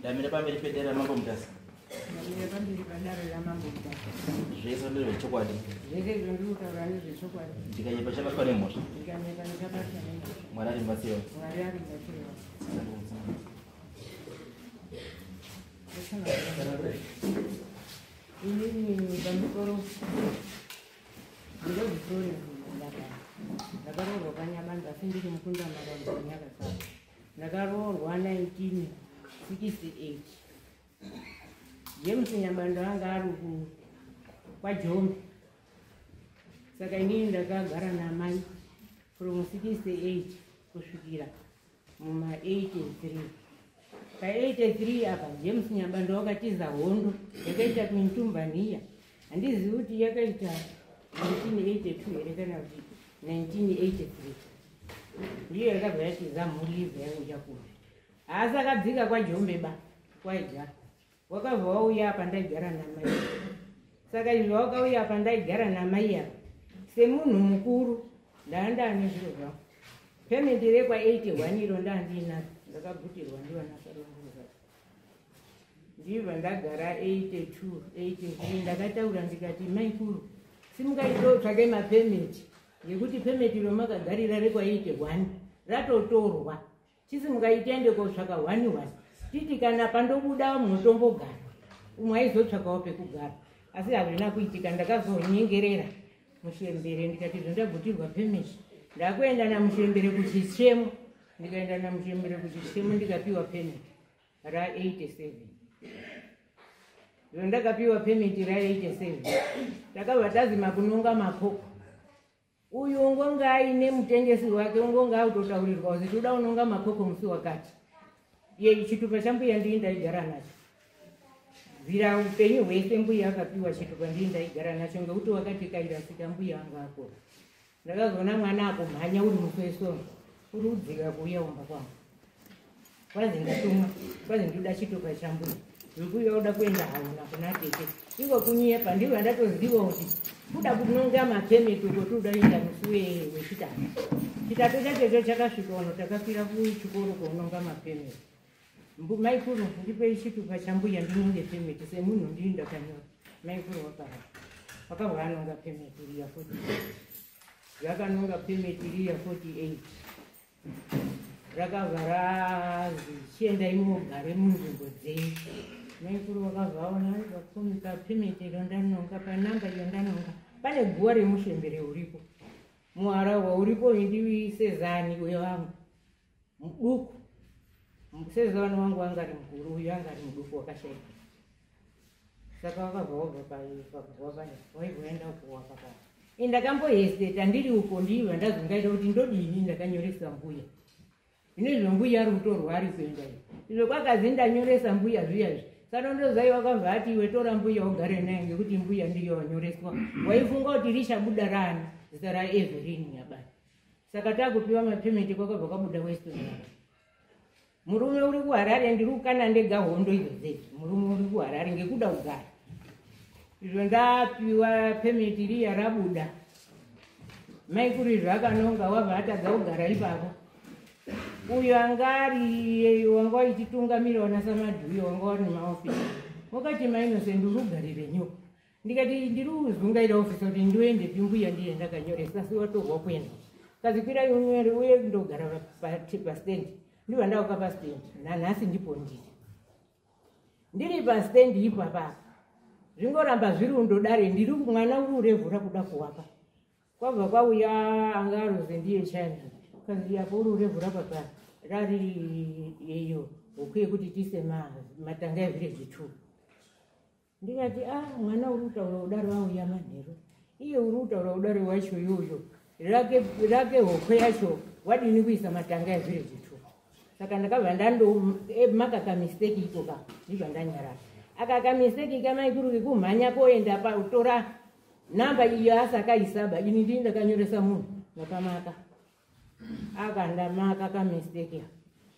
Ndamira pamberi pedera mambo Mutasa. Ndamira pamberi pedera mambo Mutasa. Zvese ndiri zvechokwadi. Zvese zvandinotaura ndezvechokwadi. Ndikanyepa chabatwa nemhosva. Ndikanyepa chabatwa nemhosva. Mwari arimbatsira. Mwari arimbatsira. Ini pamukoro ndinozvitori ndakaroorwa panyamanda asi ndiri mukunda maraudza nyaka saba. Ndakaroorwa 1968. James Nyambando anga ari kwaJombe. Saka inini ndakagara namai from 68 kusvikira muma 83. Pa83 apa James Nyambando wakatiza Hondo yakaita kuNtumbaniya. Handizivi kuti yakaita 1982 here kana kuti 1983. Ndiyo yakabva yatiza murive yauya kuno. Asi akadzika kwaJombe ba kwaija. Wakabva wauya apa ndaigara namai. Saka izvo wakauya apa ndaigara namai apa. Semunhu mukuru ndaandane zviro zvangu. Pemende rekwa 81 iro ndandinayo. Ndakabhutirwa ndivana Sarunguza. Ndibva ndagara 82, 83 ndakataura ndikati maikuru simungaitotsvake mapemeti ngekuti pemeti romakagarira rekwa 81 ratotorwa. Chisimungaitende kotsvaka 1 titi kana pandobuda mutombogara umwe aizotsvakawo pekugara. Asi hazvina kuitika. Ndakazonyengerera mushembere ndikati zvondabhutirwa pemeti. Ndakuenda namushembere kuchishemo. Ndikaenda namushembere kuchishemo ndikapiwa pemeti ra87. Ndakapiwa pemeti ra87. Takabva tazima kunonga makoko. Uyu ungonga aine mutengesi wake ungonga autotaurirwa kuti toda unonga makoko musi wakati. Iye chitupa chambuya ndii ndaigara nacho. Bvira upenyu hwese mbuya akapiwa chitupa ndii ndaigara nacho ngekuti wakati kairasika mbuya anga akora. Ndakazoona mwana akumhanya uri mufeso uri kudzika kuuya umba kwangu. Kwazi ndatumwa kwazi ndoda chitupa chambuya. Zvikuya uda kuenda hauna kuna tete. Iko kunyepa ndivyo ndatoziva kuti kuda kunonga mapemeti kotodainda musi wechitatu. Chitatu chacho chakasvika uno takafira kuchikoro kunonga mapemeti. Maikuru ndipe chitupa chambuya ndinonge pemeti semunhu ndii ndakanyora. Maikuru wakara. Wakabva anonga pemeti riya 48. Yakanonga pemeti riya 48. Rakabva razi chiendai mugare munzvimbo dzenyu. Maikuru wakabvaona vakomika pemeti iro ndanonga panamba iyo ndanonga. Pane guwa remushembere uripo. Muharahwa uripo ndivi Sezani wevangu. Muduku. Sezani wangu anga ari mukuru uyu anga ari muduku wakashaika. Saka wakabva wabva paguwa pane waigoenda kuwa pakati. Ndakambohesiteta ndiri uko ndibva ndazongaita kuti ndodini ndakanyoresa mbuya. Zvino mbuya ari kutorwa ari kuenda iyo. Izvo kwakazi ndanyoresa mbuya zviyazvi. Saka ndozai wakabva ati iwe tora mbuya ugare naye ngekuti mbuya ndiyo wanyoreswa. Waifunga kuti richabuda rani zita raEverini Nyabani. Saka takupiwa mapemeti kwakabva kwabuda Western. Murume uri kuHarare ndiri kukana ndega Hondo idzo dzedu. Murume uri kuHarare ngekuda kugara. Izvo ndapiwa pemeti riya rabuda. Maikuru zvakanonga wabva atadza kugara ipapo. Uyu angari wanga wachitungamirwa naSamadhuyo wanga wari mumaofisi. Wakati mainosend urugarire nyoka. Ndikati ndiri kuzungaira ofisi kuti ndiende pimbuya ndiye ndakanyoresa asi watorwa kuenda. Kazikwira unyore uye ndogara pastand. Ndiva ndauka pastand. Nanhasi ndipo ndiri pastand ipapa. Zvingoramba zviri undodare ndiri mwana uri urevhura kuda kuwapa. Kwabva kwauya angaroze ndiye chana. Kazi yapo uri urevhura papa rari iyo ukwiye kuti tise matanga evillage 2. Ndikati mwana uri kutaura udare wauya manheru. Iye uri kutaura udare wacho iyoyo. Rake hokwe yacho wadini kuisa matanga evillage 2. Saka ndakabva ndamaka kamistake iko ka ndibva ndanyarara. Akaka mistake kamaikuru kekumhanya koenda pautora namba iyo asakaisaba ini ndii ndakanyoresa munhu ndakamaka. Akandamaka kamistake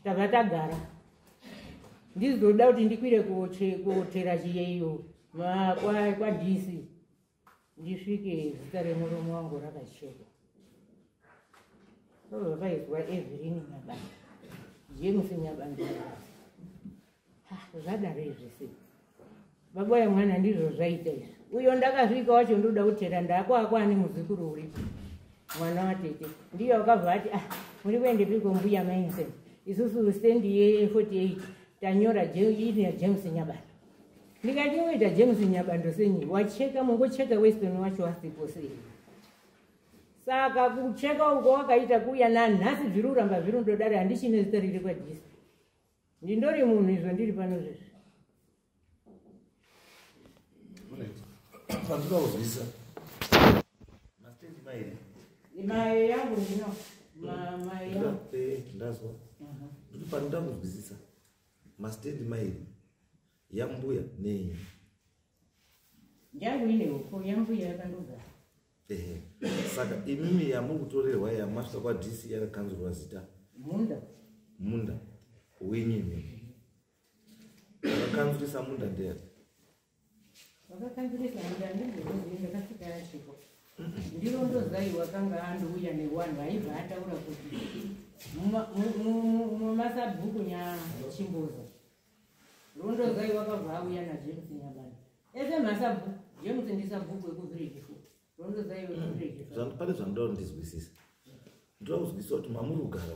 tabva tagara. Ndizoda kuti ndikwire kotera chiyaiyo kwa DC. Ndisvike zita remurume wangu rakachekwa. Vaizwa Everini Nyabani. James Nyabani. Zvadaro izvisi baba yemwana ndizvo zvaita izvi. Uyo ndakasvika wacho ndoda kutera ndako akwani muzukuru uripo mwana watete ndiyo akabva ati muri kuendepiko mbuya mainse isusu stendi ye48 tanyora James Nyabando. Ndikati uita James Nyabando senyi wacheka mungocheka Western wacho wasipo sei. Saka kucheka uko wakaita kuya nanhasi zviri kuramba zviri ndodare handichine zita riri kwaDhisi. Ndindori munhu izvo ndiri pano zvizvi. Pandinoda kuzivisa mastendi mairi. Mai yangu ndino. Mai yangu. Ndazwa. Ndiri panoda kuzivisa mastendi mairi. Yambuya nenyu. Njangu ine uko yambuya yakandogara. Saka imimi yamuri kutorerwa yamasvika kwaDhisi yakakanzurwa zita. Munda. Wenyini. Wakakanzurisa munda ndeyani. Wakakanzurisa munda ndakasvika yachiko. Ndilondozai wakanga andouya newanhu aibva ataura kuti mumasabhuku nyachimboza. Rondozai wakabva auya naJames Nyabando. Ese masabhuku, James ndisabhuku ekuvhiriji. Rondozai wekuvhiriji. Pane zvandoda ndizwisisa. Ndoda kuzwisisa kuti mamuri kugara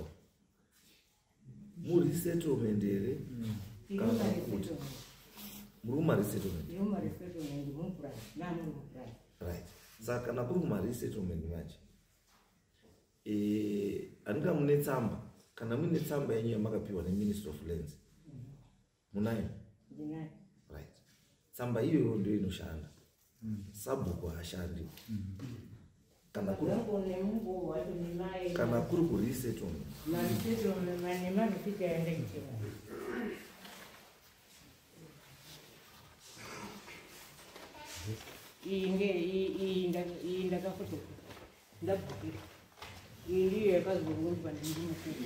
muri settlement here kana kuti muri kumaresettlement. Right. Saka kana kuri kumaresettlement manje andika mune tsamba kana mune tsamba yenyu yamakapiwa neMinistry of Lands munayo? Right. Tsamba iyoyo ndio inoshanda. Sabhuku hashandi. Kana kuri kuresettlement. Iyi ndakafotoka ndabhukira iyi ndiyo yakazorongwa pandindimukuku.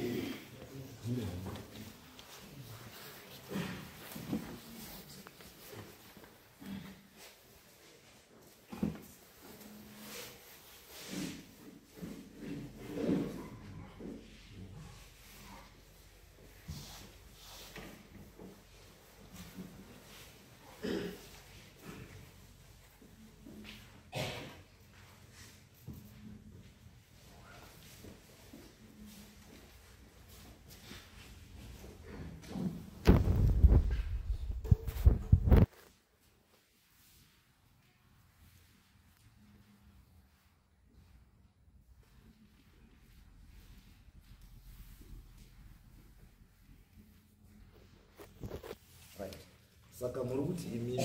Saka muri kuti imi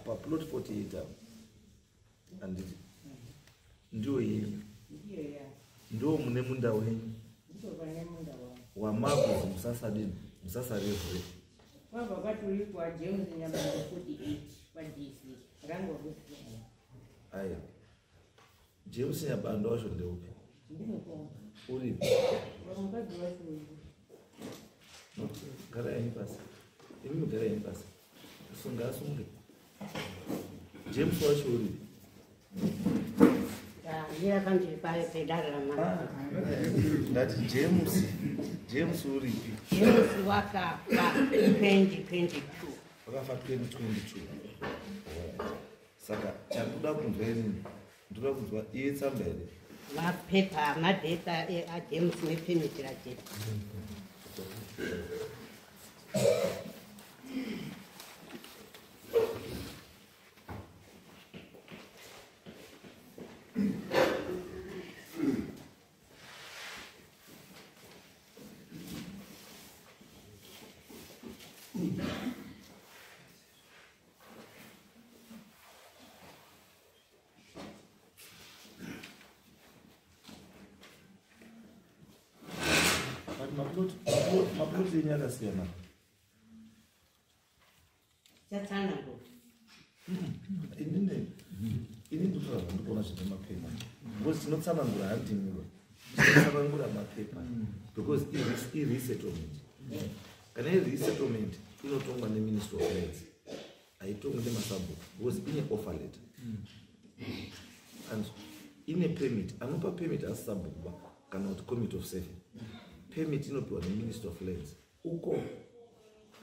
pa plot 48 anditi ndio yenyu ndio mune munda wenyu wamagu Mutasa revure kwabva kwaturi kwaJames Nyabando 48 kwaDhisi rangu kuti aya James Nyabando wacho ndeupi uri mukadzi wacho gara yenyu pasi imi mugara yenyu pasi asunge James wacho uri Ira kanti pedala mama. Ndati James uripi? James wakafa 2022. Wakafa 2022. Saka chakuda kunzwa ini ndoda kunzwa iye tsamba here. Mapepa James nepemitira chete. Maplot yenyu yakasiyana. Chatana ndo. Ini ndikona zvine mapepa. Because tinotsanangura handimiro. Tinotsanangura mapepa. Because i-resettlement. Kana i-resettlement inotongwa neMinistry of Lands. Haitongwi nemasabhuku. Because ine offer letter. And ine permit. Anopa permit as sabhuku kana kuti committee of serving. Permit inopiwa neMinistry of Lands. Uko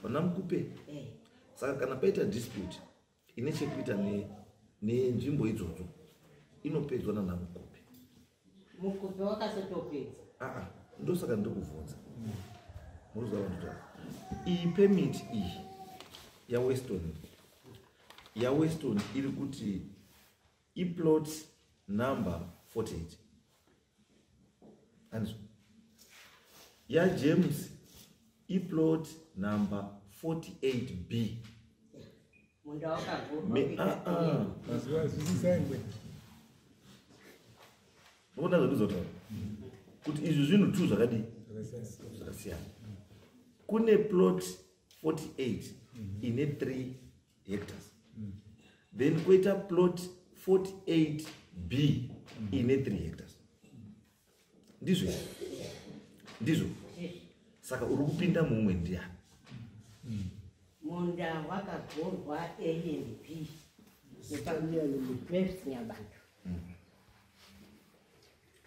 vana mukupe. Saka kana paita dispute ine chekuita nenzvimbo idzodzo inopedzwa nana mukupe. Mukupe wakasatopedza. Ndosaka ndokubvunza. Muruza vantu iyi permit iyi yaWeston iri kuti iplot number 48 and James iplot number 48B. Munda wakagurwa. Ndoda zvakuzota kuti izvi zvinhu tu zvakadii zvakasiyana. Kune plot 48 ine 3 hectares. Then koita plot 48B ine 3 hectares. Ndizvo. Saka uri kupinda mumwe ndiani? Munda wakagurwa A and B. Nyambandu.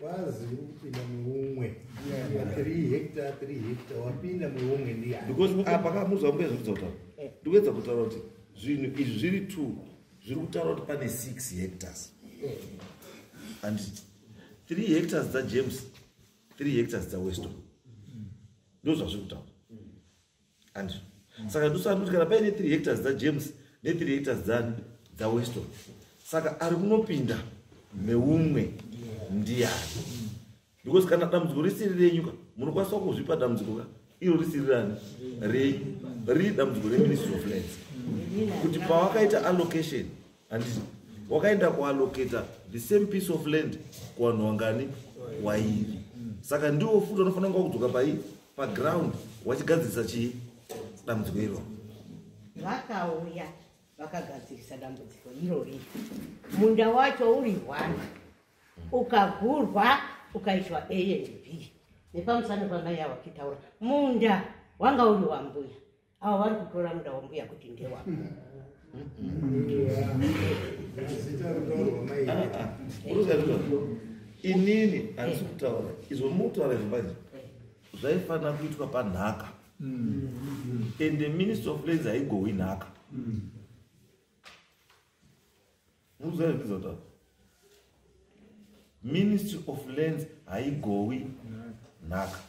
Wazi upinda muumwe 3 hectare wapinda muumwe ndiani? Because apa kamuzwa mbeza kuzota. Ndikuedza kutaura kuti zvinhu izvi zviri 2 zviri kutaura kuti pane 6 hectares. And 3 hectares dzaJames, 3 hectares dzaWeston. Ndozvazviri kutaura. And saka ndosanduti kana paine 3 hectares dzaJames ne3 hectares dzaWeston. Saka ari kunopinda meumwe ndiani? Because kana dambudziko risiri renyuka munokwanisa kuzvipa dambudziko iro risiri rani riri dambudziko reMinistry of Lands kuti pawakaita allocation and wakaenda kuallocata the same piece of land kuvanhu wangani wairi. Saka ndiwo futi unofanira kudzoka paground wachigadzirisa chii dambudziko iro. Vakauya vakagadzirisa dambudziko irori. Munda wacho uri 1 ukagurwa ukaitwa A and B. Nepamusana pamai ava vakitaura munda wanga uri wambuya. Ava vari kutora munda wambuya kuti ndewavo. Inini handisi kutaura izvo mutaura zvibanje zvaifanira kuitwa panhaka. And the Ministry of Lands haigowi nhaka. Muruziva zvibizota Ministry of Lands haigowi nhaka.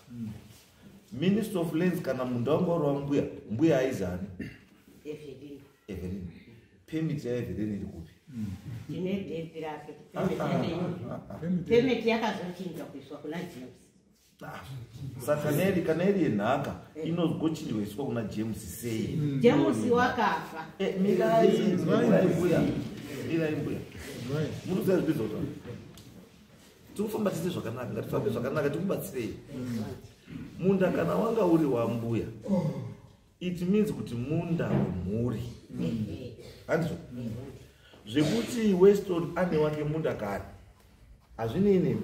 Ministry of Lands kana munda wanga uri wambuya haizani Evelyn. Permit yaEvelyn iri kupi? Tine date rake. Permit yakazochinjwa kuiswa kuna James. Saka kana iri yenhaka inogochinjwa iswa kuna James sei? James wakafa. Mirai mbuya. Muruziva zvibizota tikufamba tise zvakanaka, ngatifambe zvakanaka, tikubatsirei. Munda kana wanga uri wambuya, it means kuti munda wemhuri. Handizvo? Zvekuti Weston ane wake munda kare hazvinei nemi.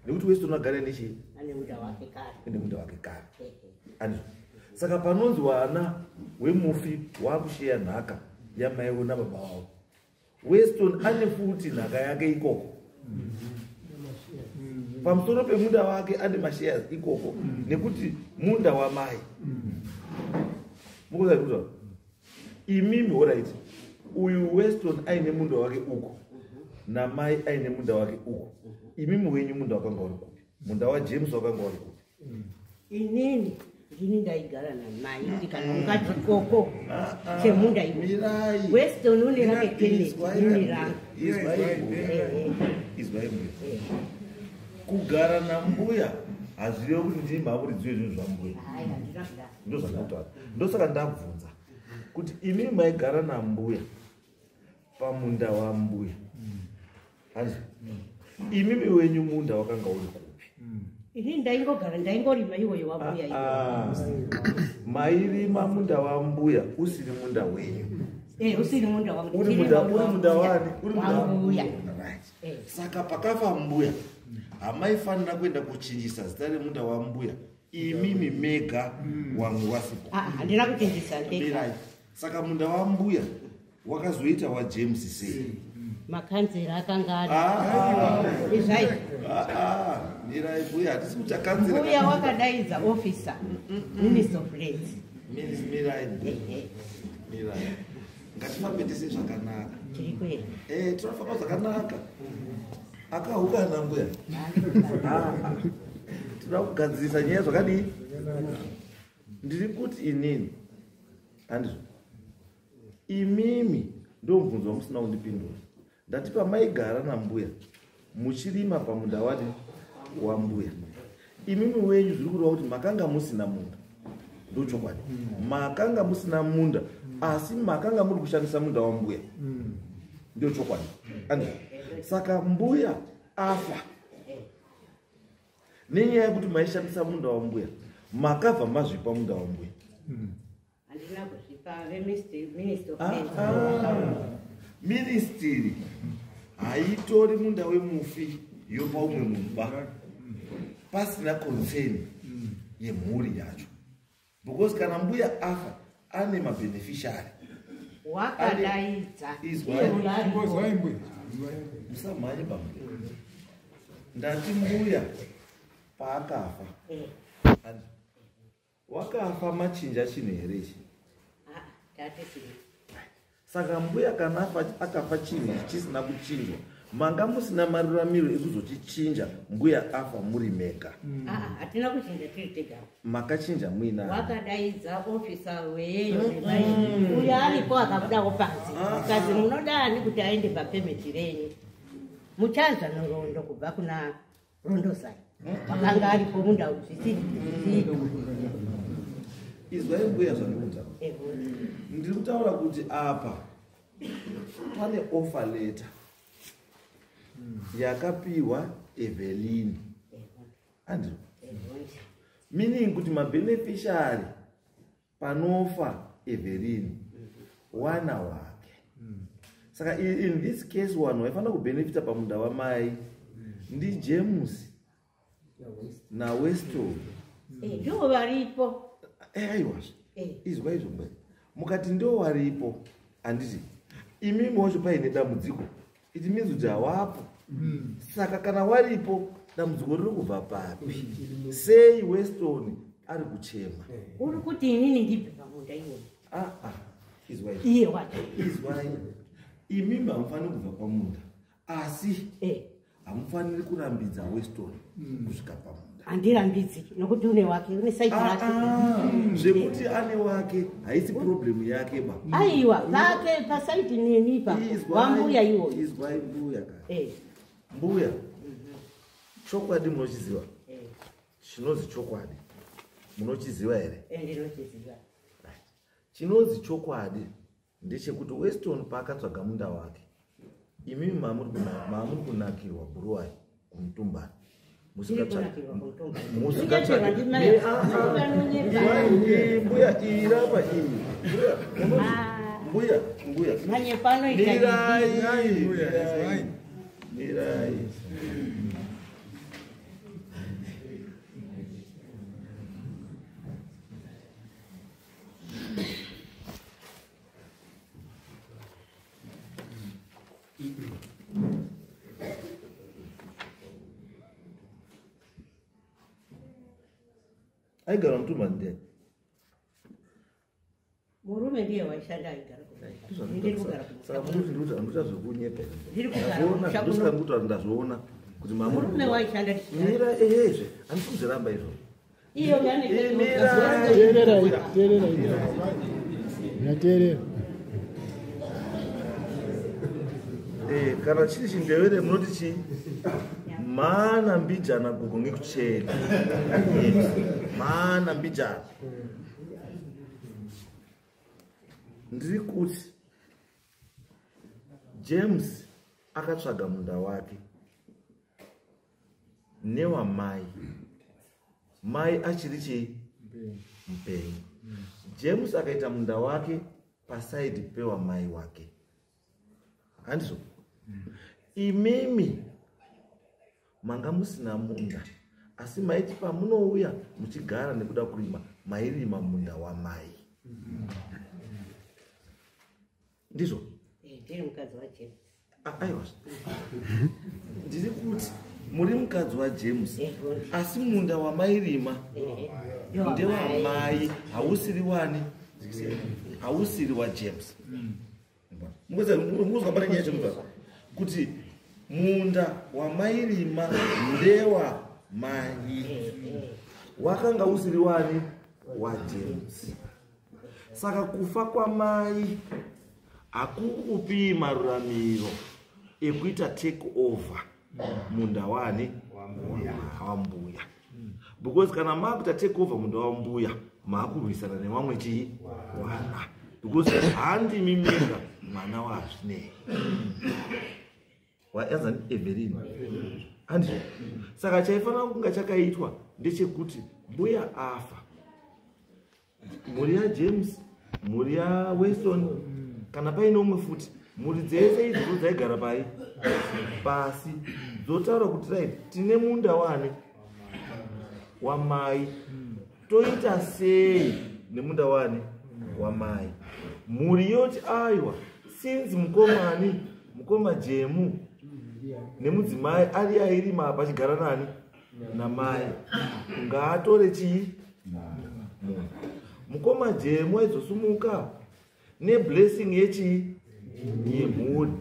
Nekuti Weston agara nechii? Ane munda wake kare. Ane munda wake kare. Handizvo? Saka panonzi wana wemufi wakusheya nhaka yamai vona baba wavo, Weston ane futi nhaka yake ikoko. Pamusoro pemunda wake ane mashares ikoko nekuti munda wamai. Mukuzaikuta imimi alright, uyu Weston aine munda wake uko namai aine munda wake uko. Imimi wenyu munda wakanga uri kupi? Munda waJames wakanga uri kupi? Inini ndini ndaigara namai ndikanongati koko chemunda iwo. Weston une rake Kennedy ini rangu. Kugara nambuya hazvirevi kuti ndiri mhavuridziwe zvinhu zvambuya. Ndozvakataura. Ndosaka ndabvunza kuti imi maigara nambuya pamunda wambuya, handizvo? Imimi wenyu munda wakanga uri kupi? Ini ndaingorima iwoyo wambuya iwo. Mairima munda wambuya usiri munda wenyu. Usiri munda wangu. Uri munda wani? Uri wambuya. Saka pakafa mbuya hamaifanira kuenda kuchinjisa zita remunda wambuya imimi mega wamwe wasipo. Handina kuchinjisa ndeka. Saka munda wambuya wakazoita waJames sei? Makanzera akanga ari. Izvai. Mirai mbuya hatisi kuti akanzera. Mbuya wakadaidza officer Ministry of Lands. mirai ngatifambetese zvakanaka tinofamba zvakanaka akaukana mbuya tinoda kugadzirisa nyaya zvakadii ndiri kuti inini handizvo imimi ndomubvunzo wamusina kundipindura ndati pamaigara nambuya muchirima pamunda wadi wambuya imimi wenyu zviri kureva kuti makanga musina munda ndochokwadi makanga musina munda asi makanga muri kushandisa munda wambuya ndio chokwadi saka mbuya afa nenyaya yekuti maishandisa munda wambuya makabva mazvipa munda wambuya ministiri haitori munda wemufi yopa umwe mumba pasina konseni yemhuri yacho because kana mbuya afa ane mabeneficiary wakadaidza musamhanye pambuya ndati mbuya paakafa wakafa machinja chinhu here ichi saka mbuya kana akafa chinhu chisina kuchinjwa manga musina mararamiro ekuzochichinja mbuya afa muri mega hatina kuchinja tiri tega makachinja muina wakadaidza ofisa weyeyo uyo aripo akabudawo panzi kazi munodani kuti aende papemeti renyu muchanzwa norondo kubva kuna rondozai wakanga aripo munda zvisii izwai mbuya zvandikutaura ndiri kutaura kuti apa pane offer letter yakapiwa Evelyn andro meaning kuti mabeneficiary panofa Evelyn wana wake saka in this case one waifana kubenefita pamunda wamai ndi James na Weston ndio varipo aiwa izwa izvo mbai mukati ndio waripo anditi imimi wacho paine dambudziko it means kuti hawapo saka kana waripo dambudziko riri kubva papi sei Weston ari kuchema uri kuti inini ndibve pamunda iwona izwai iye wacho izwai imimi hamufaniri kubva pamunda asi hamufaniri kurambidza Weston kusvika pamunda handirambidzi nokuti une wake une saiti rake zvekuti ane wake haisi problemu yake ba aiwa vake pasaiti nenipa wambuya iwo izwai mbuya mbuya chokwadi munochiziva chinonzi chokwadi munochiziva here ndinochiziva chinonzi chokwadi ndechekuti Weston paakatsvaga munda wake imimi maamuri kunakirwa buruwai kumutumbani mbuya irapa iyi mbuya mirai aigara mutumbani ndiye murume ndiye waishanda aigara ndikuta zvekunyepa ndosika ndazviona kuti murume waishanda mira ezve handikuzviramba izvo iyo yateerera kana chiri chindevere munoti chii mana mbijana gugu ngekuchena mana mbijana ndiri kuti James akatsvaga munda wake newamai mai achiri chii mupenyu James akaita munda wake pasaidi pewamai wake handizvo imimi manga musina munda asi maiti pamunouya muchigara nekuda kurima mairima munda wamai ndizvo ndiri mukadzi waJames aiwa ndiri kuti muri mukadzi waJames asi munda wamairima ndewamai hausiri wani hausiri waJames. Muzwa pari nyaya chekuta kuti munda wamairima ndewamai wakanga usiri wani waJames. Saka kufa kwamai hakukupi maruramiro ekuita take over munda wani wambuya. Because kana makuita take over munda wambuya makurwisana nevamwe chii wana. Because handi miminga mwana wazvinei waenzani Evelyn handi. Saka chaifanira kunga chakaitwa ndechekuti mbuya afa, muri yaJames, muri yaWeston, kana paine umwe futi, muri dzese idzi dzaigara pai pasi dzotaura kuti right tine munda wani wamai, toita sei nemunda wani wamai. Muri yoti aiwa since mukoma Jemu nemudzimai ari airima apa achigara nani namai, ngaatore chii mukoma Jemu aizosumuka neblessing yechii yemhuri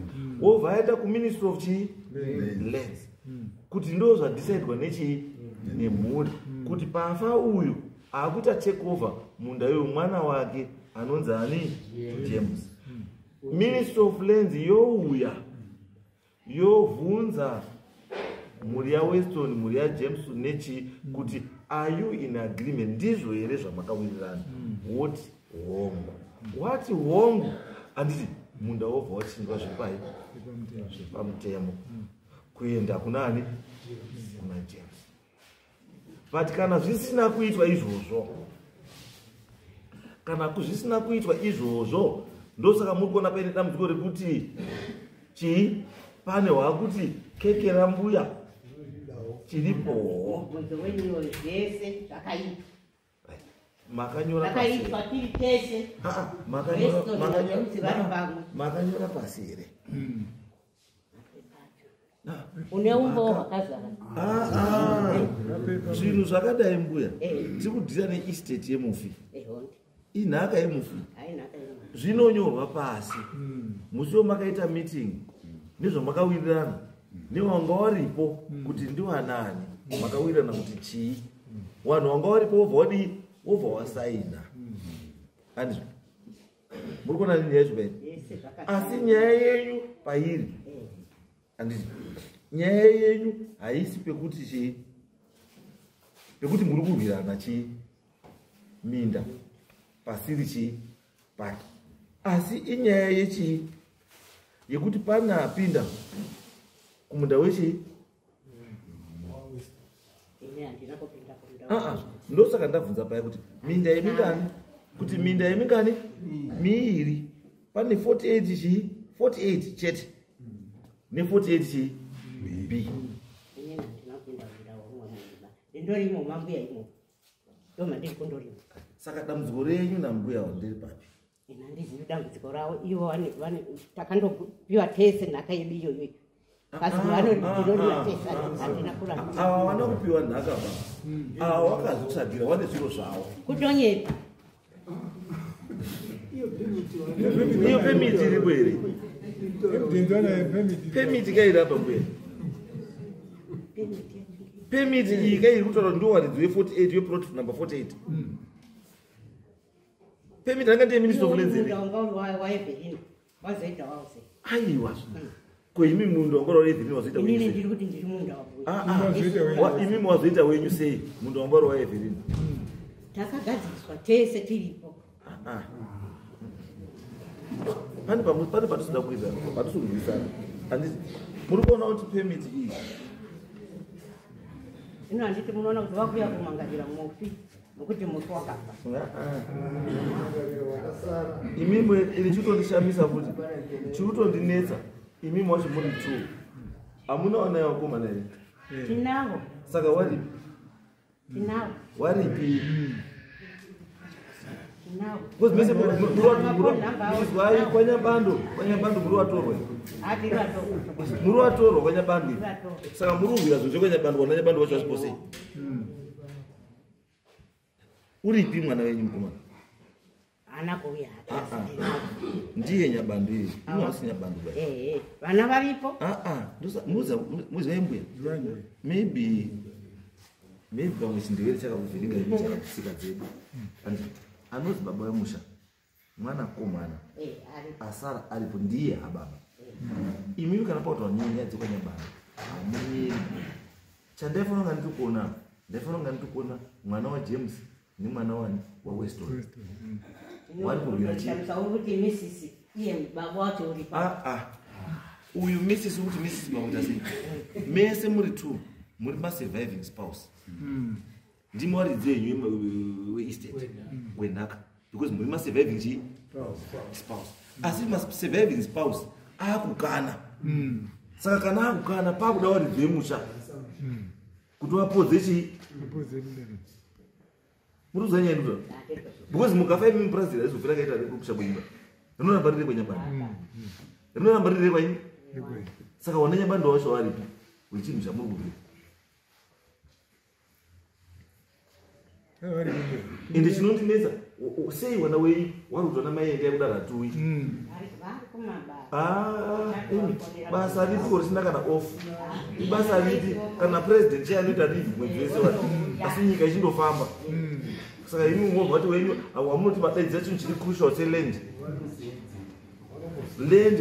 wobva aenda kuministry of chii lands kuti ndo zvadhisaidwa nechii nemhuri kuti pafa uyu akuita take over munda uyu mwana wake anonzi ani James. Ministry of lands youya yovhunza mhuri yaWeston, mhuri yaJames nechi kuti are you in agreement, ndizvo here zvamakawirirana. What hongo, what hongo, handiti munda wobva wachinjwa zvepai zvepamutemo kuenda kunani kuna James. But kana zvisina kuitwa izvozvo, kana zvisina kuitwa izvozvo, ndosaka muri kuona paine dambudziko rekuti chii pane hwakuti kekera mbuya chiripowo. Makanyora pasi here zvinhu zvakadai mbuya tikudhira neestate yemufi, inhaka yemufi zvinonyorwa pasi. Musiwo makaita meeting nezvamakawirirana newanga waripo kuti ndiwanani makawirirana kuti chii, wanhu wanga waripo wobva wasaina. Handizvo muri kuona nyaya yacho pairi, asi nyaya yenyu pairi handizvo, nyaya yenyu haisi pekuti chii, pekuti muri kurwirana chii minda pasiri chii pake, asi inyaya yechii yekuti pana apinda kumunda wechii. Ndosaka ndabvunza paya kuti minda yemingani, kuti minda yemingani miiri, pane 48 chii 48 chete ne48 chii B. Saka dambudziko renyu nambuya ndiri papi? Handizii dambudziko ravo, ivo takandopiwa tese nhaka yedu iyoyo. Ava wana kupiwa nhaka ba, ava wakazvitsvagira wane zviro zvavo kutonyepa. Iyo pemiti iripo here? Pemiti kairapa mbuya? Pemiti iyi kairi kutaura ndo waridzi we48 weplot number 48. Pemiti anga ndiye Minister of Lands here. Aiwa. Ko imi mundu wangoro weEvelyn wazoita wenyu. Inini ndiri kuti ndiri munda wabuya. Imi mwazoita wenyu sei mundu wangoro weEvelyn? Takagadziswa tese tiripo. Pane patinoda kuita patizokurwisana. Handiti muri kuona kuti pemiti iyi ino handiti munoona kuti vakuya kumangadira mufi nokuti mufi wakafa. Imimwe ili chitondishamisa futi chikutondinetsa. Imimi wacho muri 2 hamunaona yakomana here? Tinavo. Saka waripi? Tinavo. Waripi? Because mese murwai kwanyabando murwatorwa murwatorwa kwanyabando saka muruvira zvoche kwanyabando wana nyabando wacho wasipose uripi mwana wenyu mukomana ndiye nyabando iyi inowasi nyabando vana varipo muzvaimbuya maybe pamwe chindevere chakakuvhiringa ivi chakakusika dzedu anozi baba vemusha mwana komana asara aripo ndiye hababa imimi kana pautaura nyaya dzekwanyabando hamunyeri chandaifanira nga ndikuona mwana wajames nemwana wani waweston wari kurwira uyu misisi kuti misisi makuita sei mese muri two muri masurviving spouse ndimi waridzi yenyu weestate wenhaka because muri masurviving spouse asi masurviving spouse akukana saka kana akukana pakuda waridzi yemusha kuti wapodze chii muruzanya yedu because mukafa imi muprazira izofira kaita rekusha kuimba rinoramba riri kwenyabando rinoramba riri kwaini saka wana nyabando wacho waripi wechinhu chamuri kuvira ende chinondinetsa sei wana wenyu wari kutona mai ende yakuda ratui basa ripi risina kana ofu ibasa ripi kana president cheyanoita rivi mwedzi wese wati asi nyika ichindofamba saka imi mobva kuti wenyu hamunoti madaidzira chinhu chiri crucial seland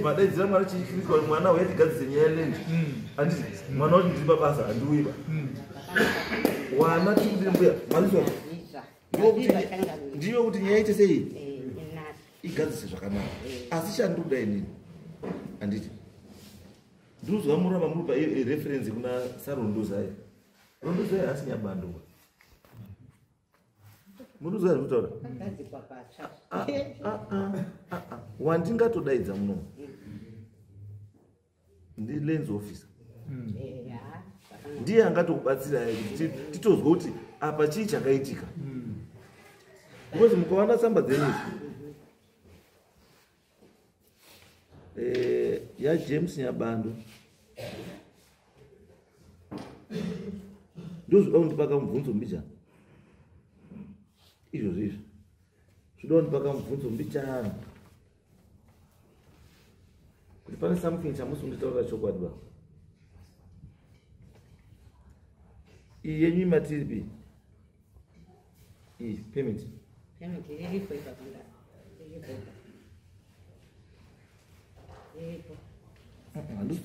madaidzira mwana chichifiriswa mwana uyatigadzise nyaya yeland handiti mwana wati ndiri pabasa handiuiba wana tikudii mbuya maliswa ndiyo kuti nyaya ite sei igadzise zvakanaka asi chandiri kudai nini handiti ndinozwa muramba muri pareferensi kuna sarondozai rondozai asi nyabando muruza ari kutaura wandingatodaidza muno ndilands officer ndiye angatokubatsirai kuti titozwa kuti apa chii chakaitika because mukawana tsamba dzenyu yajames nyabando ndozvoda kundipaka mubvunzo mbichana izvozvo zvoda kundipaka mubvunzo mbichana kuti pane something chamusunditaura chokwadi ba iyi yenyu imatiripi iyi payment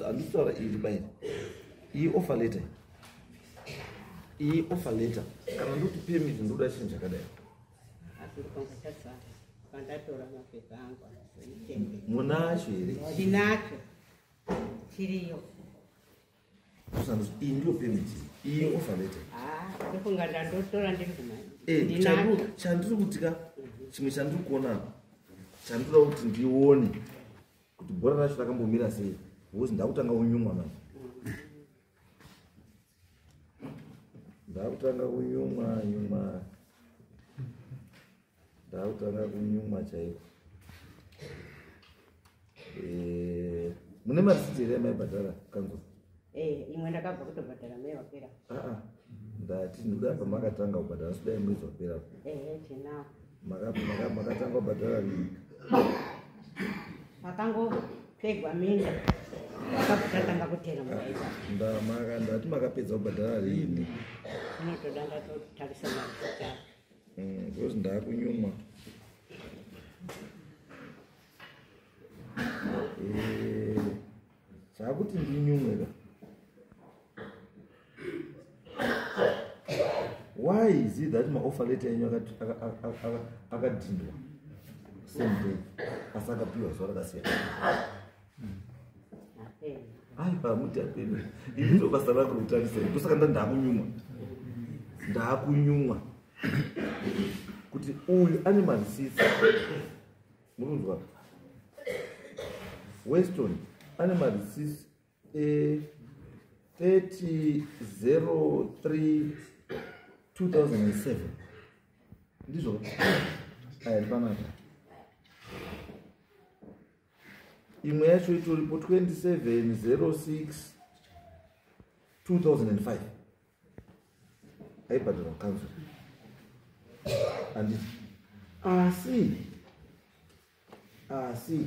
handisitaura iri bairi iyi offer letter kana ndokuti payment ndoda chinhu chakadai munacho here ndinacho chiriyo iyi ndiyo payment iyi offer letter ndofunga ndandotora ndiri kumai chandiri kutika chimwe chandiri kuona chandinoda kuti ndione kuti bhora racho rakambomira sei because ndakutanga kunyumwa mani ndakutanga kunyumwa chaiko mune marisiti here maibhadhara kanzo imwe ndakabva kutobhadhara mai wapera ndati ndoda pamakatanga kubhadhara sudai mwedzi wapera tinawo makatanga kubhadhara rini makangopfegwa minda akabvatatanga kutera mudaika ndati makapedza kubhadhara rini inotoda ndatotarisa marisita because ndakunyumwa chakuti ndinyumweka why is it that maoffer letter yenyu akadhindwa same day asi akapiwa zuva rakasiyana pamuti apeni ini ndo basa rangu rokutarisai ndosaka ndakunyumwa kuti uyu ane marisitsi munonzwa weston ane marisitsi 30/03/2007 ndizvo aifanaka imwe yacho itoripo 27/06/2005 aibhadharwa council handiti asi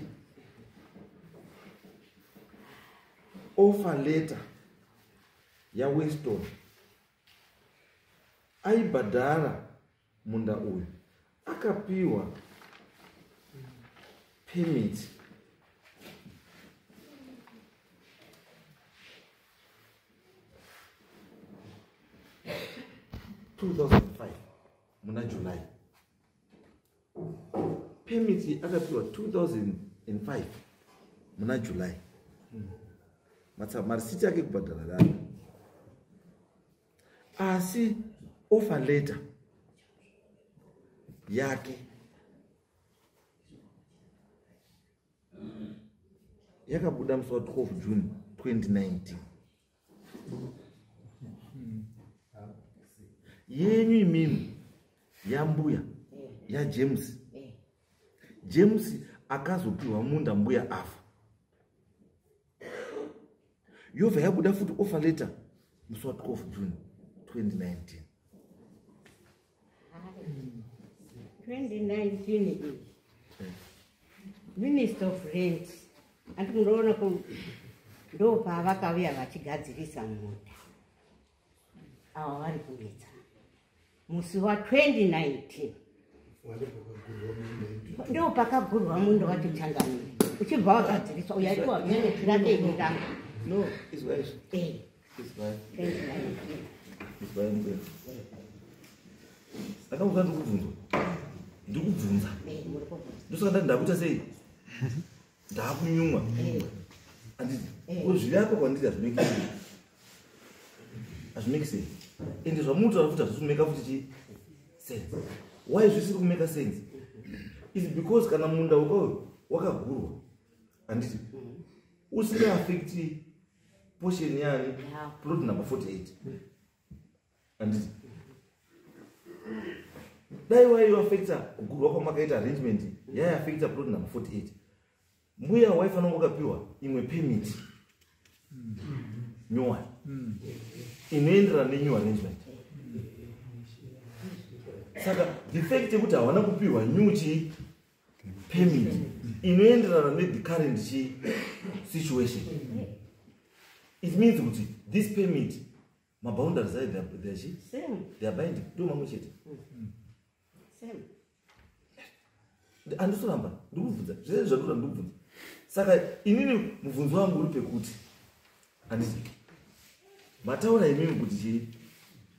offer letter yaWeston aibhadhara munda uyu akapiwa permit (2005) muna July. Permit akapiwa 2005 muna July. Marisiti yake kubhadhara dana. Asi offer letter yake yakabuda musi wa 12 June 2019. Yenyu imimi yambuya ya James akazopiwa munda mbuya afa. Yobva yabuda futi offer letter musi wa 12 June 2019. 2019 Minister of Rent andimunoona ndo pavakauya vachigadzirisa munda ava vari kuedza musi wa 2019 ndo pakagurwa munda wacho Changamire uchibva wagadziriswa uyo aiwa manager rake iranga No, it's right. It's right. 2019 It's right. Akamuka ndikubvunza ndosaka ndakuita sei ndakunyumwa anditi zviriapa kwanditi hazvimeki sei ende zvamunotaura futi hazvikumeka futi chi sense. Why zvisiri kumeka sense is because kana munda ukayo wakagurwa anditi usinga affecti portion yani plot number 48 anditi dai why you affecta kugurwa kwamakaita arrangement yaya affecta plot number 48 mbuya waifanira kukapiwa imwe permit nyowani inoenderana nenew arrangement. Saka defect yekuti hawana kupiwa new chi permit inoenderana the current chi situation. It means kuti this permit maboundaries are there chi they are binding do mamwe chete same andisoramba ndikubvunza zvese zvatora ndikubvunza. Saka inini mubvunzo wangu uri pekuti anditi mataura imimi kuti chi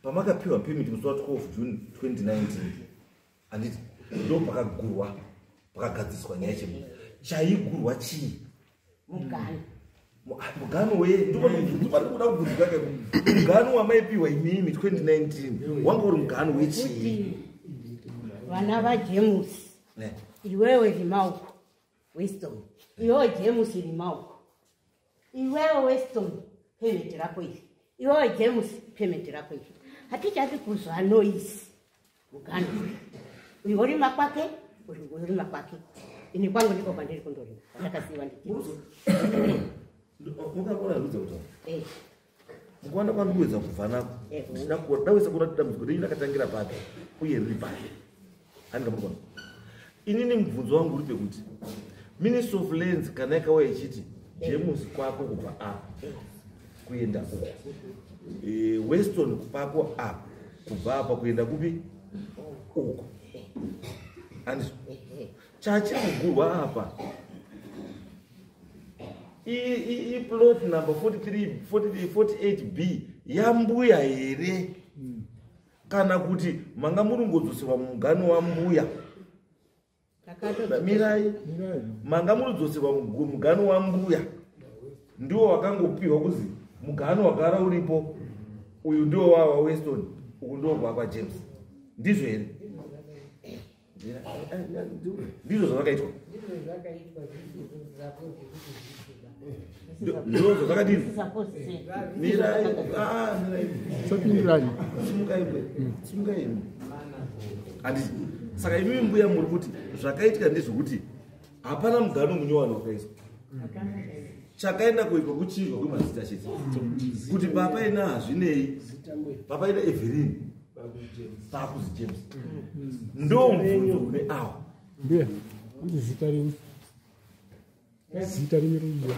pamakapiwa permit musi wa 12 June 2019 anditi ndo pakagurwa pakagadziswa nyaya chemunda chaigurwa chii mugano we ndikuda kubvunza kake mugano wamaipiwa imimi 2019 wanga uri mugano wechii vana vaJames iwewe rimauko Weston iwewe James rimauko iwewe Weston permit rako iri iwewe James permit rako iri hatichati kuzwa noise mugano uyu urima kwake uyu urima kwake ini kwangu ndiko kwandiri kundorima ndakasiwa ndiki mukakora rudza kuti mukwanda kwandikuwedza kubva nako ndawesa kuona kuti dambudziko renyu rakatangira papi uye riri papi handingamukona. Inini mubvunzo wangu uri pekuti Ministry of Lands kana yakauya ichiti James kwako kubva apa kuenda uko Weston kwako apa kubva apa kuenda kupi uko andizvo chachiri kugurwa apa plot number 48B yambuya here kana kuti manga murungodzoserwa mugano wambuya mirai manga murudzoserwa mugano wambuya ndiwo wakangopiwa kuzi mugano wagara uripo uyu ndiwo wawa Weston uyu ndiwo kwakwa James ndizvo here ndizvo zvakaitwa ndizvo zvakadini mirai Sopindurani. simukai handiti saka imimi mbuya muri kuti zvakaitika ndezvekuti hapana mugano munyowani wakaiswa chakaenda kuitwa kuchirwa kwemazita chete kuti papa ina hazvinei papa ina Evelyn takuzi James ndo mubvunzo kune awa mbuya zita rini rumbwa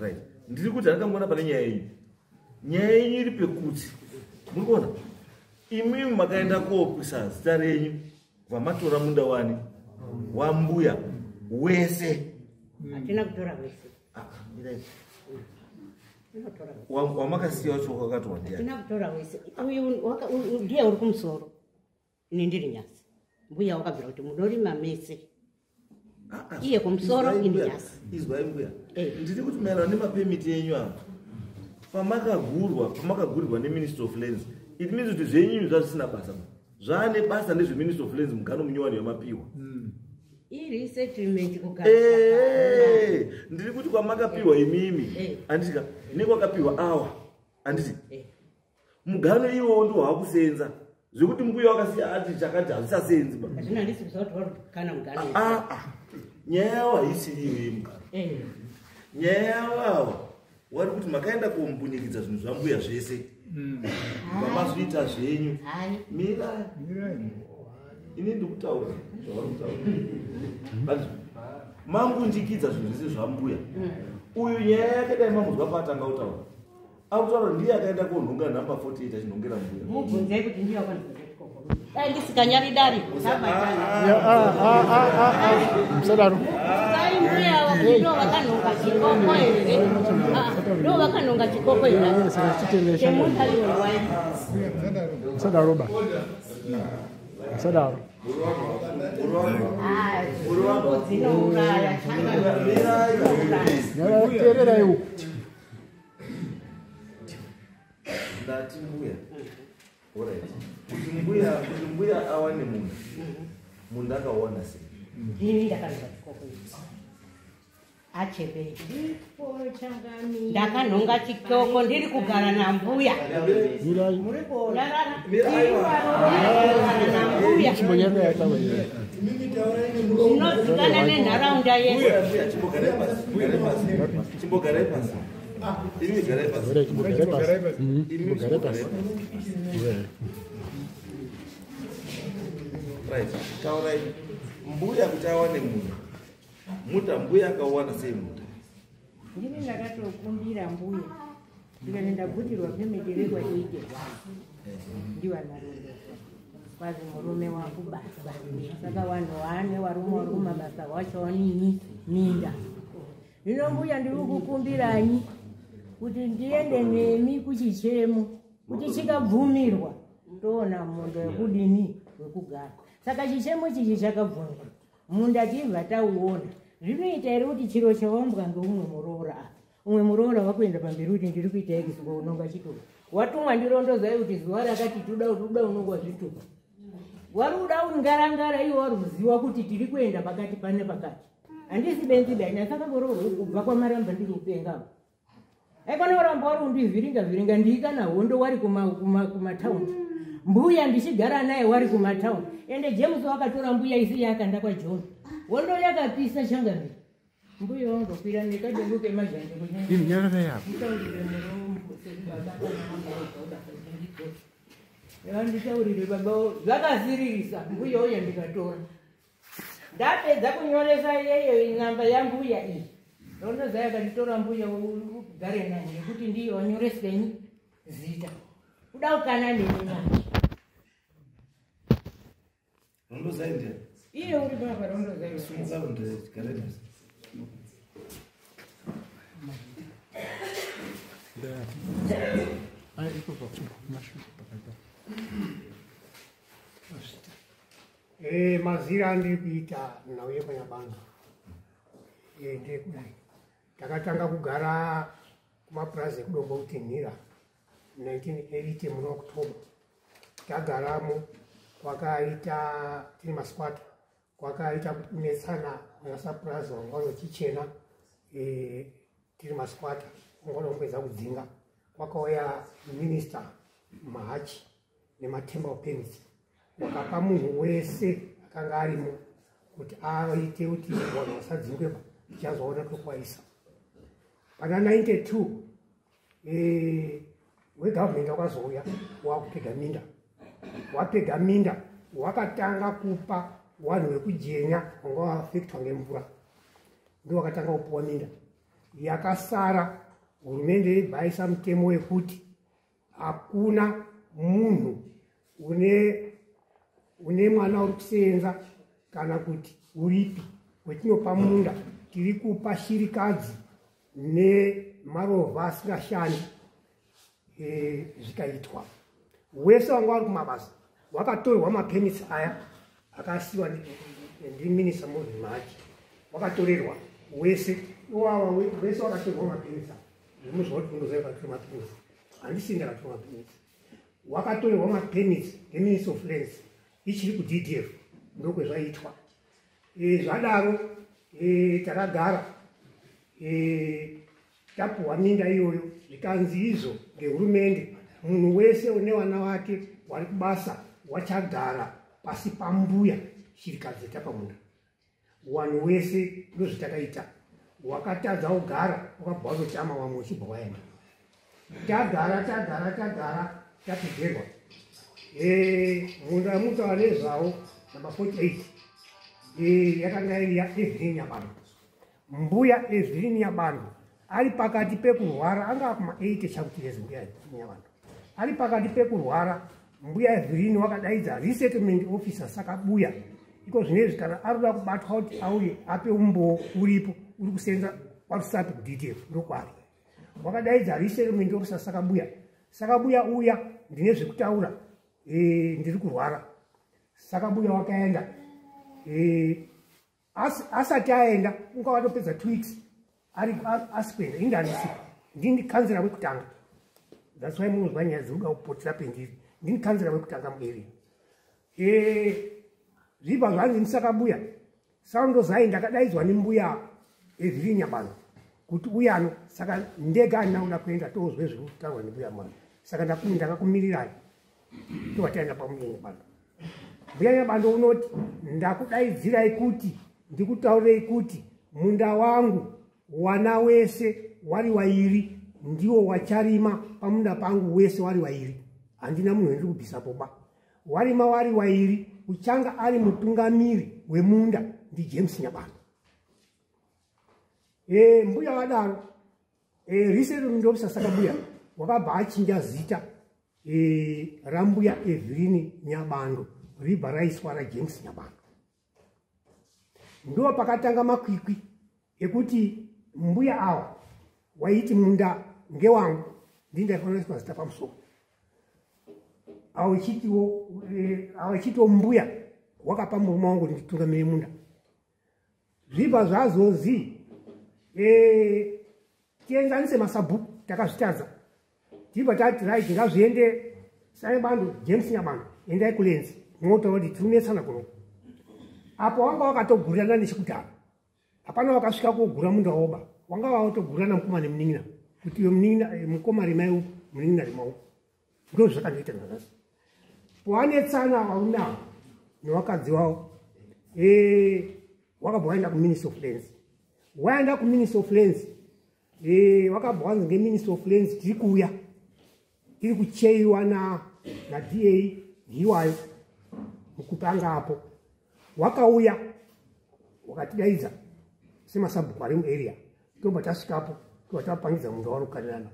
right ndiri kuti ndakamboona pane nyaya iyi nyaya yenyu iri pekuti muri kuona imimi makaenda koopisa zita renyu vamatora munda wani wambuya wese hatina kutora wese wamakasiya wacho wakatorwa ndiani hatina kutora wese uyu ndiye uri kumusoro ini ndiri nyasi mbuya wakabvira kuti munorima mese iye kumusoro ini nyasi izwai mbuya ndiri kuti maererano nemapemiti yenyu apa pamakagurirwa neministry of lands it means kuti zvenyinyu zvazvisina basa zvaane basa nezveministry of lands mugano munyowani wamapiwa iri settlement ndiri kuti kwamakapiwa imimi anditika nekwakapiwa awa anditi mugano iwowo ndo hwakusenza zvekuti mbuya wakasiya ati chakati hazvisasenzi nyaya yavo haisiri iyoyi mugano nyaya yavo ava wari kuti makaenda kumbunyikidzwa zvinhu zvambuya zvese vamazviita zvenyu mirai ini ndikutaura mambunjikidza zvinhu zvese zvambuya uyu nyaya yakadai mamuzwa paatanga kutaura akutaura ndiye akaenda konhonga namba 48 achinhongera mbuya mubvunzei kuti ndiye dai ndisikanyari musadaro dai mbuya ndo vakanhonga chikoko here ndo vakanhonga chikoko here chemuntalionwai musadaro ba musadaro dzinouraya teererai uku ndati mbuya kuti mbuya awane munda akawana sei ndini ndakanhonga chikoko achepei ndakanhonga chikoko ndiri kugara nambuya muri kuona nambuya zvinozikana nenharaunda yese chimbogarai pasi taurai mbuya kuti awane muta mbuya akawana sei muta ndini ndakatokumbira mbuya ndikati ndabvutirwa pemiti rekwaite ndivanarondesa kwazi murume wakubasa saka vanhu vaane waruma mabasa wacho wanini minda zvino mbuya ndiri kukumbiranyi kuti ndiende nemi kuchichemo kuti chikabvumirwa toona munda wekudini wekugara saka chichemo chichi chakabvunwa munda tibva tauona zvinoita here kuti chiro chawambwa ngeumwe muroora umwe muroora wakuenda pamberi kuti ndiri kuita ekisipo unonga chitupa watumwa ndirondozai kuti zuva rakati tuda unonga wazvitupa wari kuda ungarangara iwo wari kuziva kuti tiri kuenda pakati pane pakati handisi benziba nyasaka ngorohwe kubva kwamaramba ndiri kupengapo aikona uramba wari undivhiringa ndiikana Hondo wari kumataundi mbuya ndichigara naye wari kumataundi ende James wakatora mbuya isi yakanda kwaJohn Hondo yakapisa changamiri mbuya wangokwira nekadengu kemazhanje ini nyarara yapo nditaurire baba zvakasiririsa mbuya uya ndikatora ndapedza kunyoresa iyeyo namba yambuya iyi ronozaya kanditora mbuya ugare naye nekuti ndiyo wanyoreseni zita kuda ukana neni manje rondozai ndiye iye uri baba rondozai sumuka rondogare nasi mazira andiri kuita nauye panyabanga ndekudai takatanga kugara kumapurazi ekudombo kutinhira 1980 muna Oktoba tagaramo kwakaita tiri maskwata kwakaita kunetsana nasapurazi wanga wanochichena tiri maskwata wanga wanombedza kudzinga kwakauya minista mahachi nematemba permits wakapa munhu wese akanga arimo kuti aite kuti vanhu vasadzingweba tichazoona kwekwaisa. Pana 92 wegovernment wakazouya wakupega minda. Wapega minda wakatanga kupa vanhu vekujenya vanga vaafektwa ngemvura, ndo wakatanga kupuwa minda. Yakasara hurumende yeibhaisa mutemo wekuti hakuna munhu une mwana uri kusenza kana kuti uripi wetinopa munda tiri kupa shirikadzi nemarovha asingashandi. Zvikaitwa wese wanga vari kumabasa wakatorerwa mapemitsi aya akasiwa ndiminisa muzvimachi, wakatorerwa wese iwava wese wakatorerwa mapemitsi zvimuzvautundozaivatora mapemitsi handisi ndakatora mapemitsi, wakatorerwa mapemitsi ngeminister of lands ichiri kuddf ndokwezvaitwa. Zvadaro takagara tapuhwa minda iyoyo zvikanzi izvo ngehurumende munhu wese une vana vake vari kubasa wachagara pasi pambuya shirikadzi tapamunda. Vanhu wese ndozvatakaita, wakatadza kugara wakabva watotama vamwe uchibva waenda. Tagara tapedzerwa. Munda yemutaura nezvavo namba 48 yakanga iri yaEvelyn Nyabandu. Mbuya Evelyn Nyabandu ari pakati pekurwara, anga kuma 80 chakutiyezi mbuya Nyabandu ari pakati pekurwara. Mbuya Evelyn wakadaidza resettlement officer sakabuya iko zvinezvi kana arikuda kubatwa kuti auye ape umboo uripo uri kusenza watusapi kudetail ndokwari. Wakadaidza resettlement officer sakabuya uya ndine zvekutaura ndiri kurwara. Sakabuya wakaenda asati aenda unga watopedza 2 weeks ari asipenda indanisi ndini kanzira wekutanga. That's why munozwa nyaya dzinoda kupotera pendiri. Ndini kanzira wekutanga muarea. Zvibva zvanzi ndisakabuya saundozai ndakadaidzwa nembuya Evelyn Nyabandu kuti uyano, saka ndega andinakuda kuenda tozwe zviri kutaurwa nembuya Nyabandu, saka ndakakumirirai towataenda pamuya Nyabandu. Mbuya Nyabandu unoti ndakudaidzirai kuti ndikutaurirei kuti munda wangu wana wese wari wairi ndiwo wacharima pamunda pangu wese wari wairi, handina munhu ndiri kubvisapo ba. Warima wari wairi uchanga ari mutungamiri wemunda ndiJames Nyabandu. Mbuya wadaro resettlement officer sakabuya wakabva achinja zita rambuya Evelyn Nyabandu ribva raiswa raJames Nyabandu. Ndo pakatanga makwikwi ekuti mbuya awa waiti munda ngewangu ndindaifanira zita pamusoro. Awachitiwo mbuya wakapa murume wangu nditungamire munda. Zvibva zvazozi tienzanise masabhuku takazvitadza. Tibva tati right ngazviende Saibandu James Nyabandu endai kulenzi mwotaura kuti tirinetsana kuno. Apo wanga wakatogurirana nechikudhara, hapana wakasvika kogura munda woba, wanga watogurirana mukoma nemunin'ina kuti iyo mukoma rimai uku munin'ina rimai uku. Ndo zvakandoita zvakasi. Wanetsana varume ava nevakadzi vavo wakabva waenda kuminister of lands. Waenda kuminister of lands wakabva wanzi ngeminister of lands tiri kuuya tiri kucheiwa naDA hiwayo mukupanga apo. Wakauya wakatidaidza semasabhuku ari muarea, tobva tasvikapo tobva tapangidza munda wari kukanirana.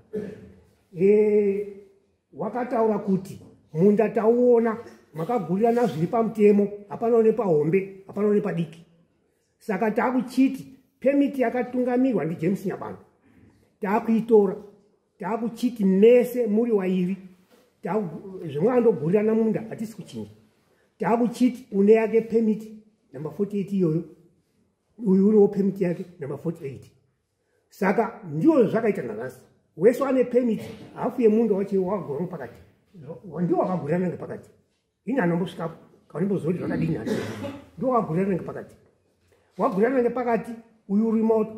Wakataura kuti munda tauona makagurirana zviri pamutemo, hapana une pahombe, hapana une padiki. Saka taakuchiti pemiti yakatungamirwa ndiJames Nyabandu taakuitora, taakuchiti mese muri wairi, zvimwe andogurirana munda hatisi kuchinja. Taakuchiti une yake pemiti namba 48 iyoyo, uyu unewo pemiti yake namba 48. Saka ndiwo zvakaita nanhasi. Wese ane pemiti hafu yemunda wagura pakati ndiwo wakagurirana ngepakati. Ini anombosvikapo kaunimbozoti zvakadini ndiwo wakagurirana ngepakati. Wagurirana ngepakati uyu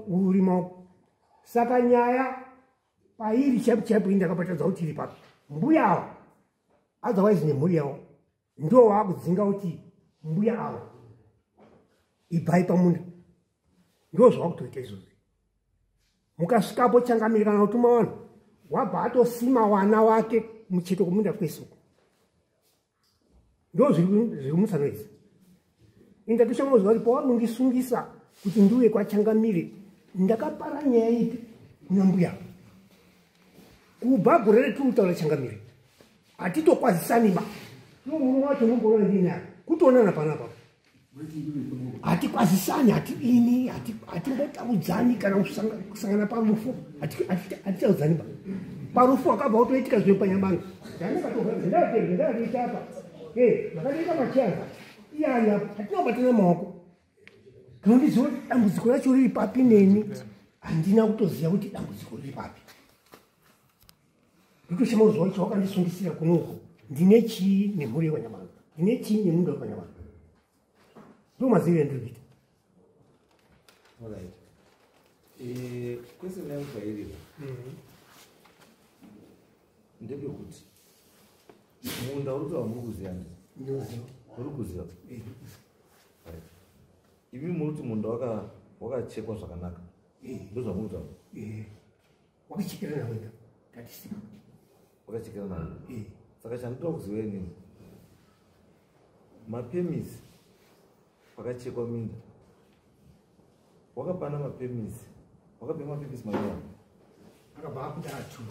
uri maoko. Saka nyaya pairi chaipo indakapatadza kuti iri papi. Mbuya ava otherwise nemhuri yavo ndo waakudzinga kuti mbuya avo ibvai pamunda ndo zvakutoita izvozvi. Mukasvikapo changamiri kana kutuma vanhu wabva atosima wana wake mucheto kwemunda kwesuku ndo zviri mutsano idzi. Indatoshangoziva kuti pawanondisungisa kuti ndiuye kwachangamire ndakapara nyaya ipi kuna mbuya kubva gore retinotaura changamire hatitokwazisaniba nomumwe wacho nomboona ndinaro kutoonana panapa hatikwazisani hatidini hatimbotarudzani kana kusangana parufu hatitaudzaniba parufu wakabva kutoitika zvimwe panyamanga ndakatoitaapa vakatoita machaza iyaya hatinobatana maoko kanondiziva kuti dambudziko racho riri papi neni handina kutoziva kuti dambudziko riri papi. Nditoshama kuziva kuti chawakandisungisira kunuko ndine chii nemhuri yekwanyamanga ndine chii nemundu wekwanyamanga ndo maziviro endiri kuita. Kwese yangu kwairiva ndepekuti munda uri kutaura muri kuziyani uri kuziva imi muri kuti munda wakachekwa zvakanaka ndo zvamuri kutaura wakachekera nawega tatisima wakachekera nawo saka chandinoda kuziva inini mapemisi pakachekwa minda wakapana mapemisi wakape mapemisi manyaya akabva akuti atu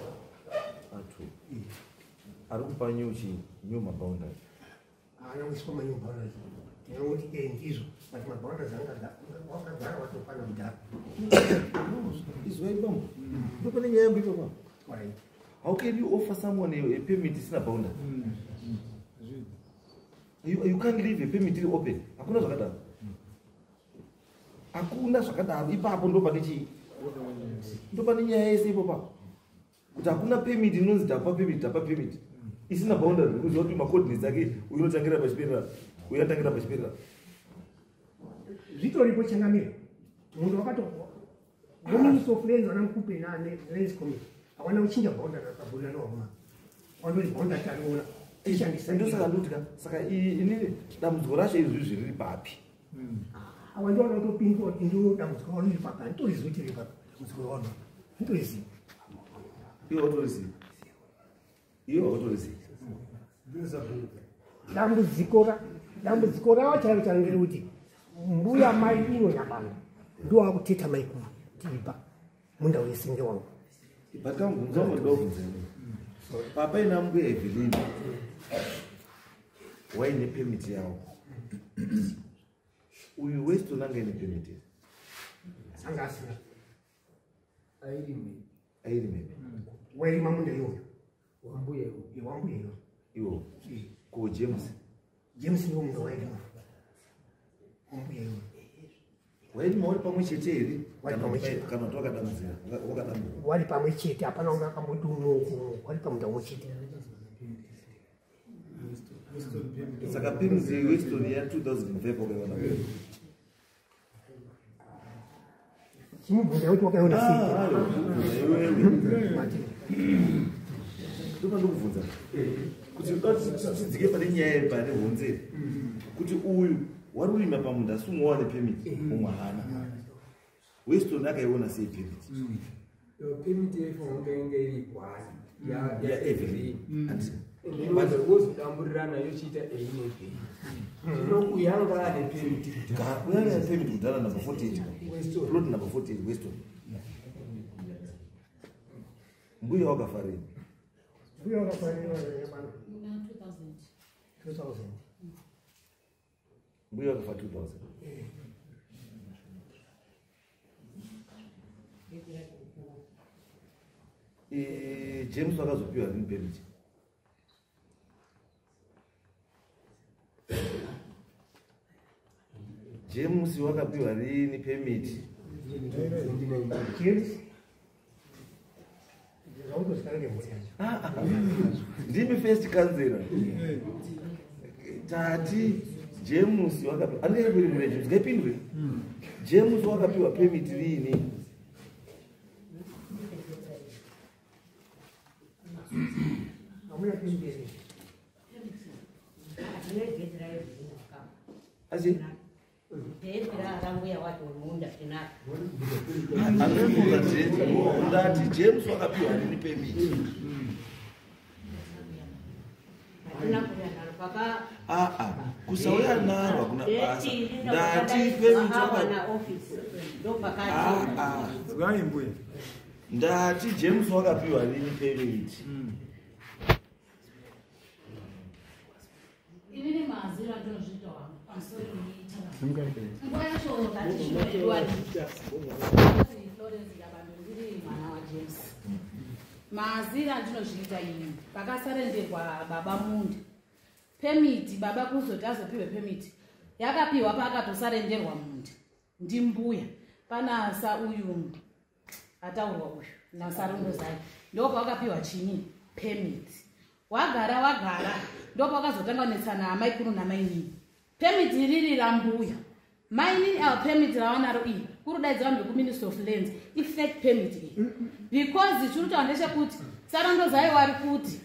ari kupa nyuchi new maboundary haana kuiswa manyu boundary tinangoti ndizvo but maboundary wakagara watopana kudhara izwai bambo ndopane nyaya yangu ipopa. How can you offer someone a permit isina boundary? You can't leave a permit open. Hakuna zvakadaro. Hakuna zvakadaro. Ipapo ndopane chii? Ndopane nyaya yese ipopa. Kuti hakuna permit inonzi tapa permit. Isina boundary. Kuziva kuti macoordinates ake uyotangira pachipera. Uyatangira pachipera. Zvitoripo changamira. Munhu wakato Minister of Lands wanamukupe nane Lands Committee. Hawana kuchinja boundary akabulana wama. Wandori boundary tariona. Ndosaka ndotika saka inini dambudziko racho izvi zviri papi. Awandiona kutopindwa kuti ndo dambudziko riri papi. Ndoriziva kuti riri papi. Dambudziko rono. Ndoriziva. Iwo autoriziva. Dambudziko ravo chaivo chanongere kuti mbuya mai ino nyabanga ndo wakuteta maikuru tiripa munda wesenge wangu. Bakangunza mudovunzeni. Papa ina mbuya Evelyn waine permit yavo uyu Weston nanga ine permit sanga asina airime wairima munda iyoyo wambuye iwo ko James ndiwo munda wairima wambuya iyoyo wairima wari pamwe chete here kana wakadambudzira wari pamwe chete hapana unga akamboti umoko wari pamunda umwe chete. Saka permit Weston ya 2005 kwaiona chimubvunza kuti wakaiona sei ndopa ndokubvunza kuti tidzike pane nyaya pane honzeri kuti uyu wari kurima pamunda sumwe permit umwe hana Weston akaiona sei permit yefonga iri kwani ya Evelyn wozidamburirana yochiita einebe inokuyanga ane permit kuyanga permit kudhara number 48 plot number 48 Weston mbuya wakafarira mbuya wakafarira nyamana 2000 mbuya wakafa 2000 James wakazopiwa rini permit James wakapiwa rini permit ndimi first councillor tati James wakapiwa anenge kuri mune James ngaipindwe James wakapiwa permit rini Asi Ndepira mbuya watu Munda tinako. anofunga ndati James wakapiwa nini permit kusauya narwa kuna basa ndati permit ndati James wakapiwa nini permit Inini mazira ndozvitawa pamusoro penyika. Nguva yacho Florence Yabanduri mwana waJames. Mazira ndinozviita ini pakasarenderwa baba Munda. Permit baba kuzoti azopiwe permit. Yakapiwa pakatosarenderwa Munda. Ndimbuya pana sa uyu ataurwa uyu nasarondo zake. Ndoko wakapiwa chini permit. Wagara ndopo wakazotanga kunetsana amai kuru namainini. Permit riri rambuya. Mainini permit rawanaro iyi kurudaidzwa ndokuministry of lands effect permit iyi. Because chirutaura ndechekuti sarondo zai wari kuti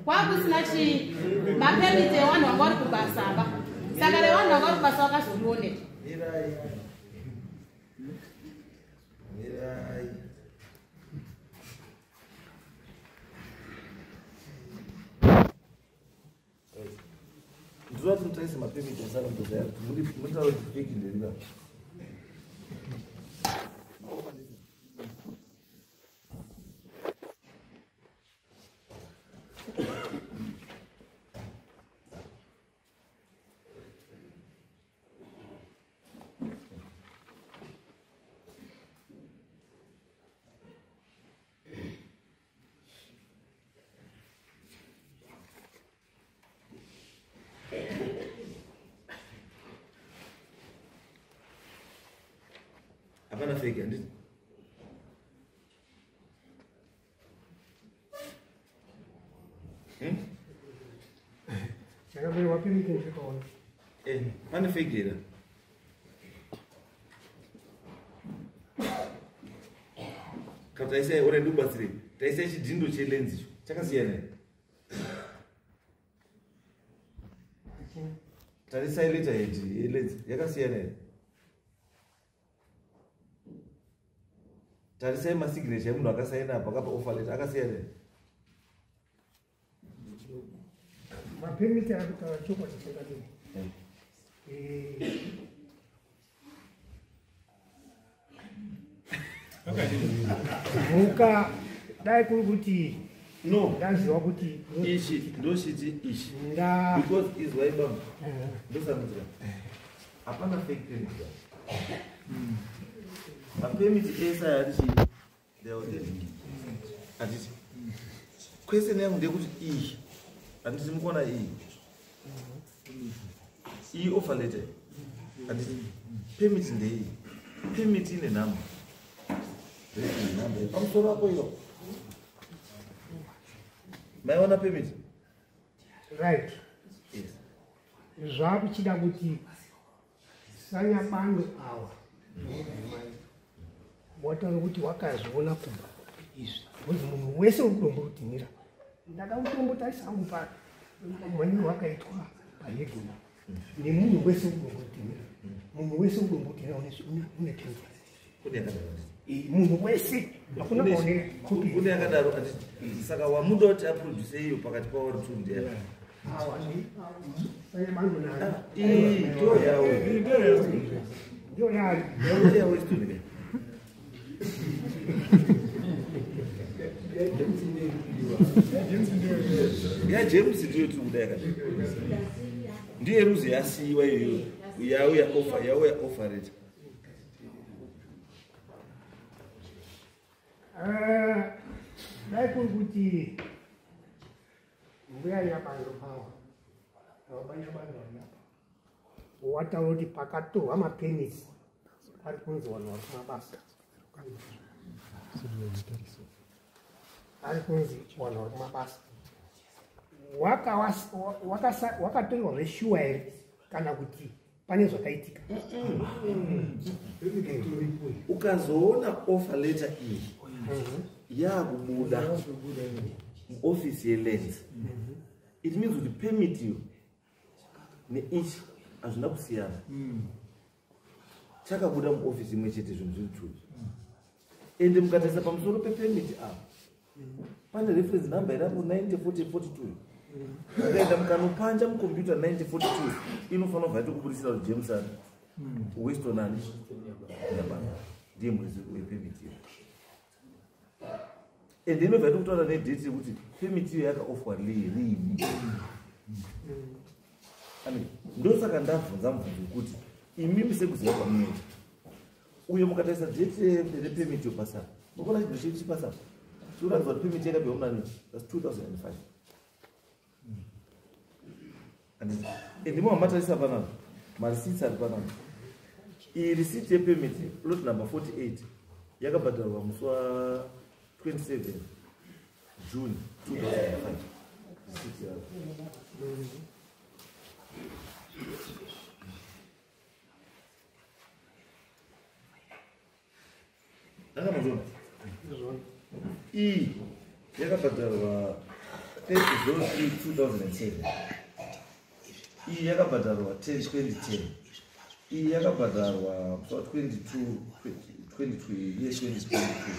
kwakusina chi mapermit evanhu vanga vari kubasaba. Saka revanhu vanga vari kubasa vakazorioneka. ndizvati mutaise mapermit asarandoza yari mutaura kuti fake nderiva hapana fake handiti chakabewa permit ndikaona pane fake here kana taisai ora ndubatsire taisai chidhindo chelenzi chakasiyana here tarisai letterhead yelenzi yakasiyana here tarisai masignature emunhu akasaina apa akapa offer letter akasiyana here mapermit akutaura chokwadi chakadini muka dai kuri kuti no ndaziva kuti ichi ndochiti ichi because is waibamba ndosamudzira hapana fake permit mapemiti ese ayatichi handiti question yangu ndekuti iyi handiti mukuona iyi offer letter handiti permit ndeiyi permit ine nhamba pamusoro wako iyo maiona permit right yes zvakuchida kuti sanyabando awa wataura kuti wakazoona kubva izvi kuti munhu wese uri kudomborutinira ndakautombotarisa hangu pamweni wakaitwa payegona nemunhu wese uri kudomborutinira munhu wese uri kudomborutinira une tenzi munhu wese hakuna kaone kune yakadaro saka wamuda kuti aproduce iyo pakati pavari tu ndiani sanyabando nayo ndio yawo ndio yawo isitulike ya James ndiyo tiri kuda yakati ndiye ruzi yasiyiwa iyoyo yawo ya offered dai kuri kuti mbuya nyabando pawa abanyabando vanapa wataura kuti pakatorwa mapenisi ari kunzi vanhu vari kumabasa ari kunzi vanhu vari kumabasa wakatorerwa zveshuwa here kana kuti pane zvakaitika ukazoona offer letter iyi yakubuda muofisi yelands it means kuti permit iyo neichi hazvina kusiyana. Chakabuda muofisi imwe chete zvinhu zviri true. Ende mukatarisa pamusoro pepemiti apa pane reference number irapo 904042. Ukaenda mukanopanja mukombiyuta 9042 inofanira kubva yatokubudisira kuti James ari Weston ani ndiye mwezi wepemiti. Ende inobva yatokutaura nedate yekuti pemiti iyo yakaofwa riini. Ndosaka ndabvunza mubvunzo wekuti imimi sekuziva kwamunoita uye mukatarisa date repemiti yopasapa mukaona chinhu chedu chipasapa chinoratidza kuti pemiti yakabva munani that's 2005. Ndimo mamatarisa panapa marisiti ari panapa. Iyi risiti yepemiti plot number 48 yakabhadharwa musi wa 27 June 2005. Risiti yako akamazona iyi yakabhadharwa 30/03/2007. Iyi yakabhadharwa 10/2010. Iyi yakabhadharwa 22/2022.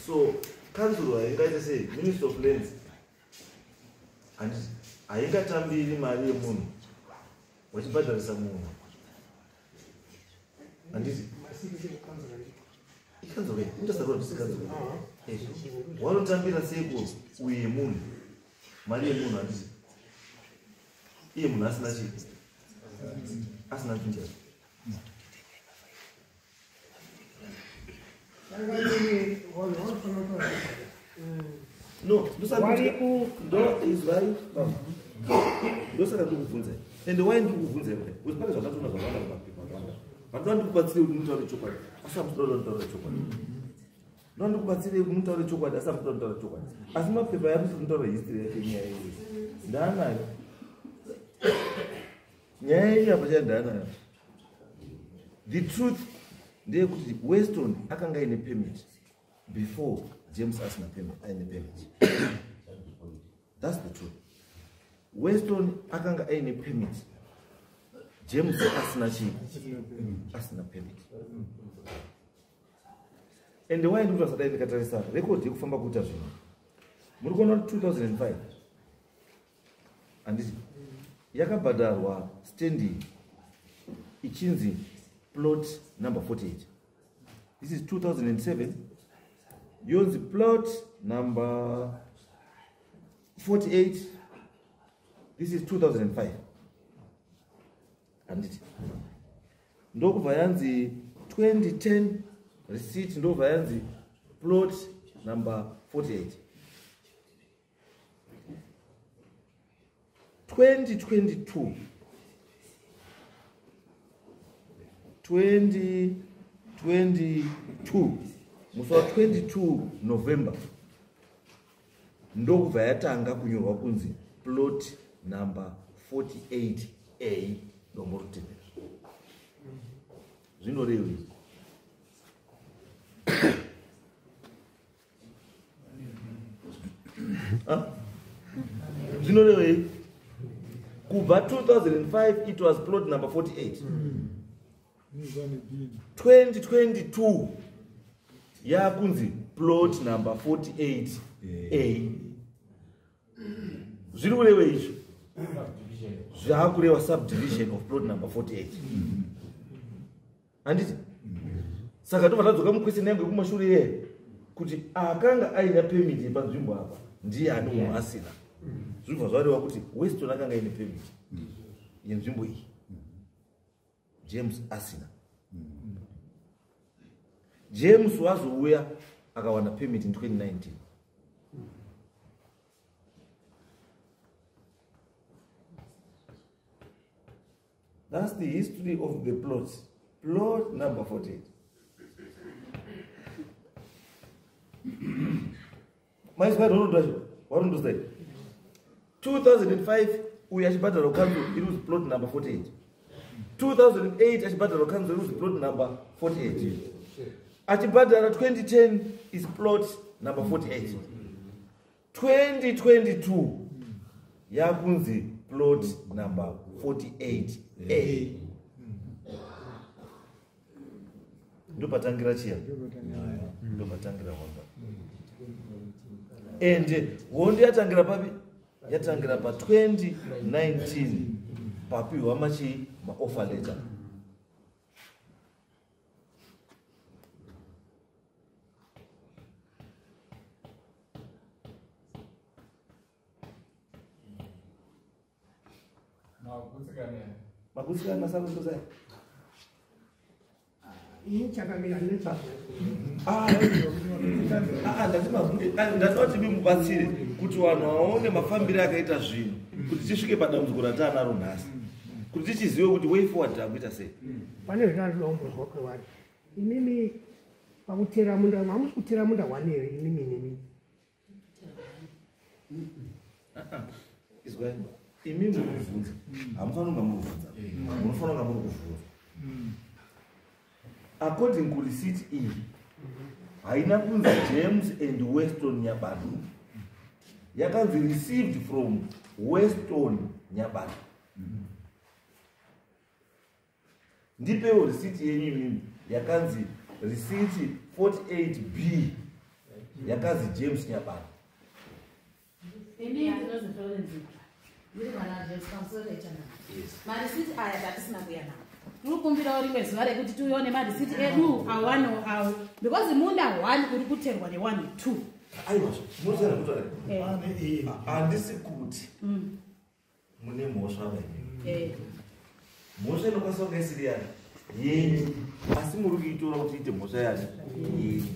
So, council haingaita sei Minister of Lands haingatambiri mari yemunhu wachibhadharisa munhu. Handiti ikanzwa indasarwa ndisikanzwa wanotambira seiko uye munhu mari yemunhu. Handiti iye munhu asina chii asina njira. No, ndosaka ndikubvunzai ende wai ndikubvunzai kudai kuti pane zvakatona zvakawanda mumapepa akawanda. Vandoda ndikubatsire kuti mutaure chokwadi asi hamutoda kutaura chokwadi. Ndoda ndikubatsire kuti mutaure chokwadi asi hamutoda kutaura chokwadi. Asi mapepa yamusi kutaura history yake nyaya iyi ndaanayo. Nyaya iyi apa ndaanayo. The truth ndeyekuti Weston akanga ine permit before James asina aine permit. That's the truth. Weston akanga aine permit, James asina permit. And why ndikuti vasada ndikatarisa record yekufamba kuita zvinhu muri kuona 2005 handiti yakabhadharwa standing ichinzi plot number 48. This is 2007. Yonzi plot number 48. This is 2005. And it ndokubva yanzi 2010 receipt ndobva yanzi plot number 48. 2022 musi wa 22 November ndokubva yatanga kunyorwa kunzi plot number 48A Dombo Rutendera. Zvinorevei zvinorevei kubva 2005 it was plot number 48. 2022 yakunzi plot number 48A. Zviri kureva izvo zvakureva subdivision of plot number 48. Handiti saka tobva tadzoka mukweseni yangu yekumashure iye kuti akanga aina permit panzvimbo apa ndiye ane munhu asina. Zvibva zvareva kuti Weston akanga aine permit yenzvimbo iyi, James asina. James wazouya akawana permit in 2019. That's the history of the plot. Plot number 48. Mas vai Hondo say 2005 we achibhadhara council it was plot number 48. 2008 achibhadhara council it was plot number 48. Achibhadhara 2010 is plot number 48. 2022 yakunzi plot number 48A. Ndopatangira chia. Ndopatangira Hondo. And Hondo yatangira papi? Yatangira pa 2019 papi wamachi ma offer letter. Makusikana masalo ndozai. Chakamira necha. Ndatinoti bimubatsire kuti vanhu vaone mafambiro akaita zvinhu kuti tisvike padambudziko ratanaro nhasi kuti tichizive kuti way forward takuita sei. Pane zvinazvinombozwa kwavari. Imimi pakutera munda mamusi kutera munda wanere imimi nemi. Izwai imimi muvhunza hamufanira muvhunza munofanira muvhunza. According to receipt E, haina kunzi James and Weston Nyabadu. Yakanzi received from Weston Nyabadu. Ndipewo receipt yenyu mimi yakanzi receipt 48B yakanzi James Nyabadu. Ini ndinozvitorenzika. Ndiri mwana James Consolation. Yes. Marisiti aya tatisina kuya nawo. Tikukumbira rimwe zuva rekuti tione marisiti edu awano awo because munda 1 uri kuterwa ne 1 2. Aiwa, munozana kuti handisi kuti mune mhosva vaini. Mhosva inokwanisa kunge isiri yani yenyu asi muri kuitora kuti iite mhosva yani yenyu.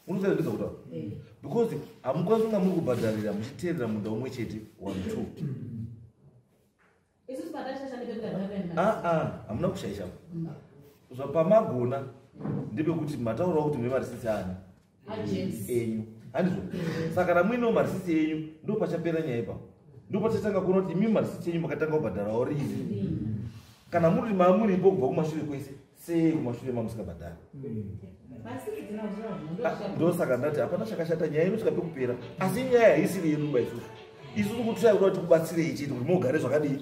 Munozana ndizva kutaura because hamukwanisi kunga muri kubhadharira muchiteerera munda umwe chete 1 2. Hamuna kushaisha. Pamagona ndepekuti mataurawo kuti mune marisiti ani enyu handizvo. Saka ramwino marisiti enyu ndo pachapera nyaya ipapo. Ndo pachatanga kuona kuti imi marisiti enyu makatanga kubhadharawo rizi. Kana muri mamuripo kubva kumashure kwese sei kumashure mamusingabhadhari. Ndo saka ndati hapana chakashata nyaya inosvika pekupera asi nyaya haisiri yenu baisusu. Isusu kutsaya kuti kubatsirei chete kuti mugare zvakadii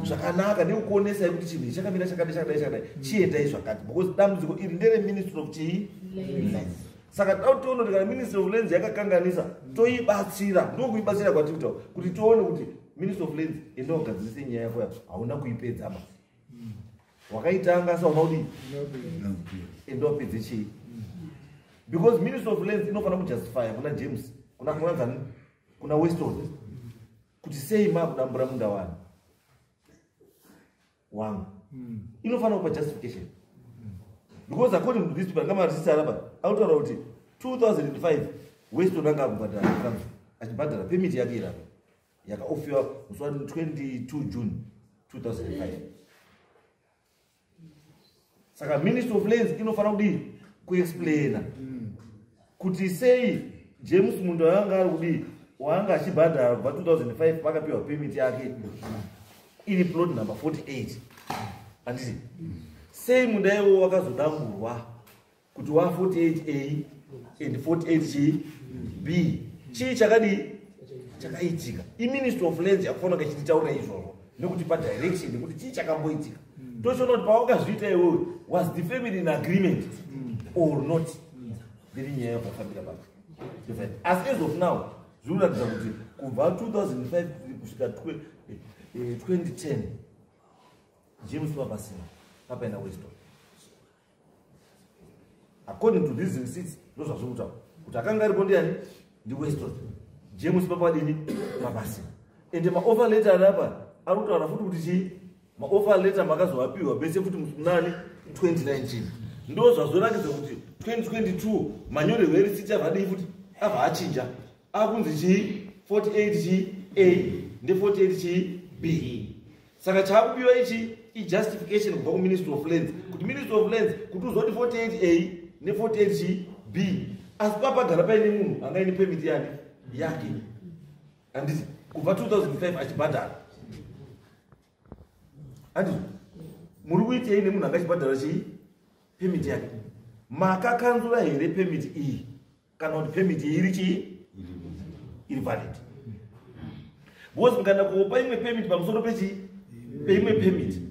zvakanaka nekukuonesai kuti chinhu chakamira chakadai chiendai zvakati because dambudziko iri ndere Ministry of chii. Saka tautiona kuti kana Ministry of Lands yakakanganisa toibatsira ndokuibatsira kwatiri kutaura kuti tione kuti Ministry of Lands enda wagadzirise nyaya yako yacho hauna kuipedza basi wakaitanga sauna kudii enda wapedze chii because Ministry of Lands inofanira kujustify kuna James kuna Weston kuti sei makudambura munda wangu inofanira kupa justification because according to this people ngamarisiti arapa autaura kuti 2005 Weston anga akubhadhara kanzu achibhadhara permit yake irapa yakaofiwa musi wa 22 June 2005. Saka Ministry of Lands inofanira kudii kuexplaina kuti sei James munda wanga ari kudii wanga achibhadhara kubva 2005 pakapiwa permit yake iri plot number 48 handiti sei munda iwo wakazodamburwa kuti wa 48A and 48B chii chakadii chakaitika. Ministry of Lands yakufanira kachititaura izvozvo nekuti padirection kuti chii chakamboitika tochiona kuti pawakazviita iwewe was the family in agreement or not. Ndiri nyaya yakafambira baba as of now zvinoratidza kuti kubva 2005 kusvika 2010 James papasina papaina Weston. According to these receipts ndozvazvirikutaura kuti akanga aripo ndiani ndi Weston. James papadini papasina ende maoffer letter arapa ari kutaura futi kuti chii maoffer letter makazovapiwa bese futi musunani 2019 ndo zvazoratidza kuti 2022 manyorerwo erisiti avadii futi abva achinja akunzi chii 48 chii A ndi 48 chii B. Saka chakupiwa ichi justification kubva kuministry of lands kuti ministry of lands kuti uzoti 48A ne48B asi papagara paine munhu angaine permit yake handiti kubva 2005 achibhadhara handiti muri kuitei nemunhu angachibhadhara chii permit yake makakanzura here permit iyi kana kuti permit iri chii iri valid because mukanda kuopa imwe permit pamusoro pechii peimwe permit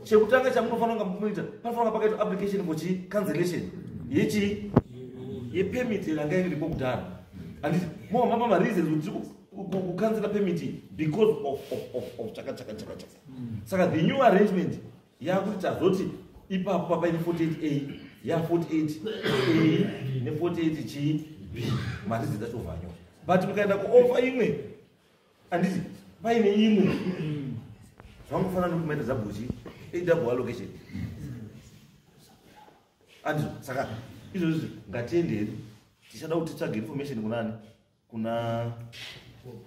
chekutanga chamunofanira kunga muita panofanira pakaitwa application for chi cancellation yechi yepermit yanga iripo kudhara handiti mohamba mareasons kuti kucancela permit because of chaka saka the new arrangement yakuti tazoti ipapo papaine 48A ya 48A ne 48G B mareasons acho vanyo but mukaenda kuoffer imwe handiti paine imwe zvangofanana nokumaita zabhuchi double allocation andi saka izvozvo ngatienderi tichada kuti titsvage information kunani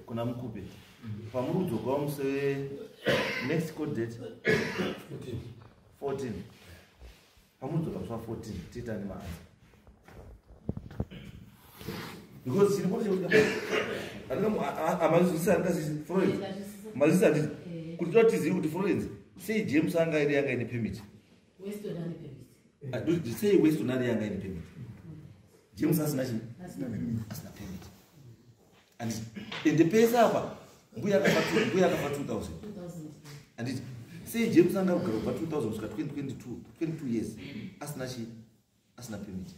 kuna mukupe pamurudzoka muse next court date 14 pamurudzoka musa 14 tiitani maanza because chiripoamazvisi anditi kuti totizivi kuti Florence sei James anga iri yanga ine permit sei westonari yanga ine permit James asina permit and pesa apa mbuya akafa 2000 and sei James anga kugara kubva 2000 kusvika 22 years asina permit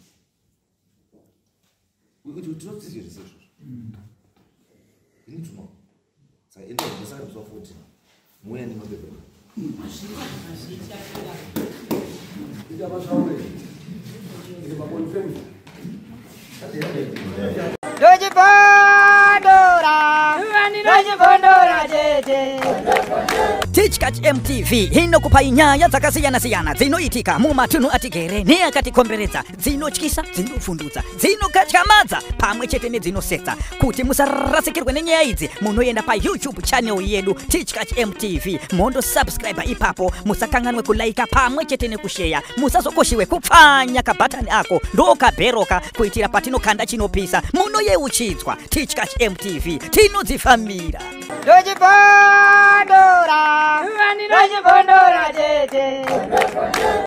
we don't see this you need to know so in the side of 14 mweya ni mabebe Teachcat MTV inokupa inyaya dzakasiyana-siyana dzinoitika mumatunhu atigere neakatikomberedza, dzinotyisa, dzinofundutsa, dzinokatyamadza pamwe chete nedzinosetsa. Kuti musarasikirwe nenyaya idzi munoenda paYouTube channel yedu Teachcat MTV mondo subscribe ipapo, musakanganwe kulaika pamwe chete nekushare, musazokoshiwe kupfanya kabhatani ako ndokabheroka kuitira patinokanda chinopisa munoyeuchidzwa. Teachcat MTV tinodzifamira Dojibondora, Dojibondora,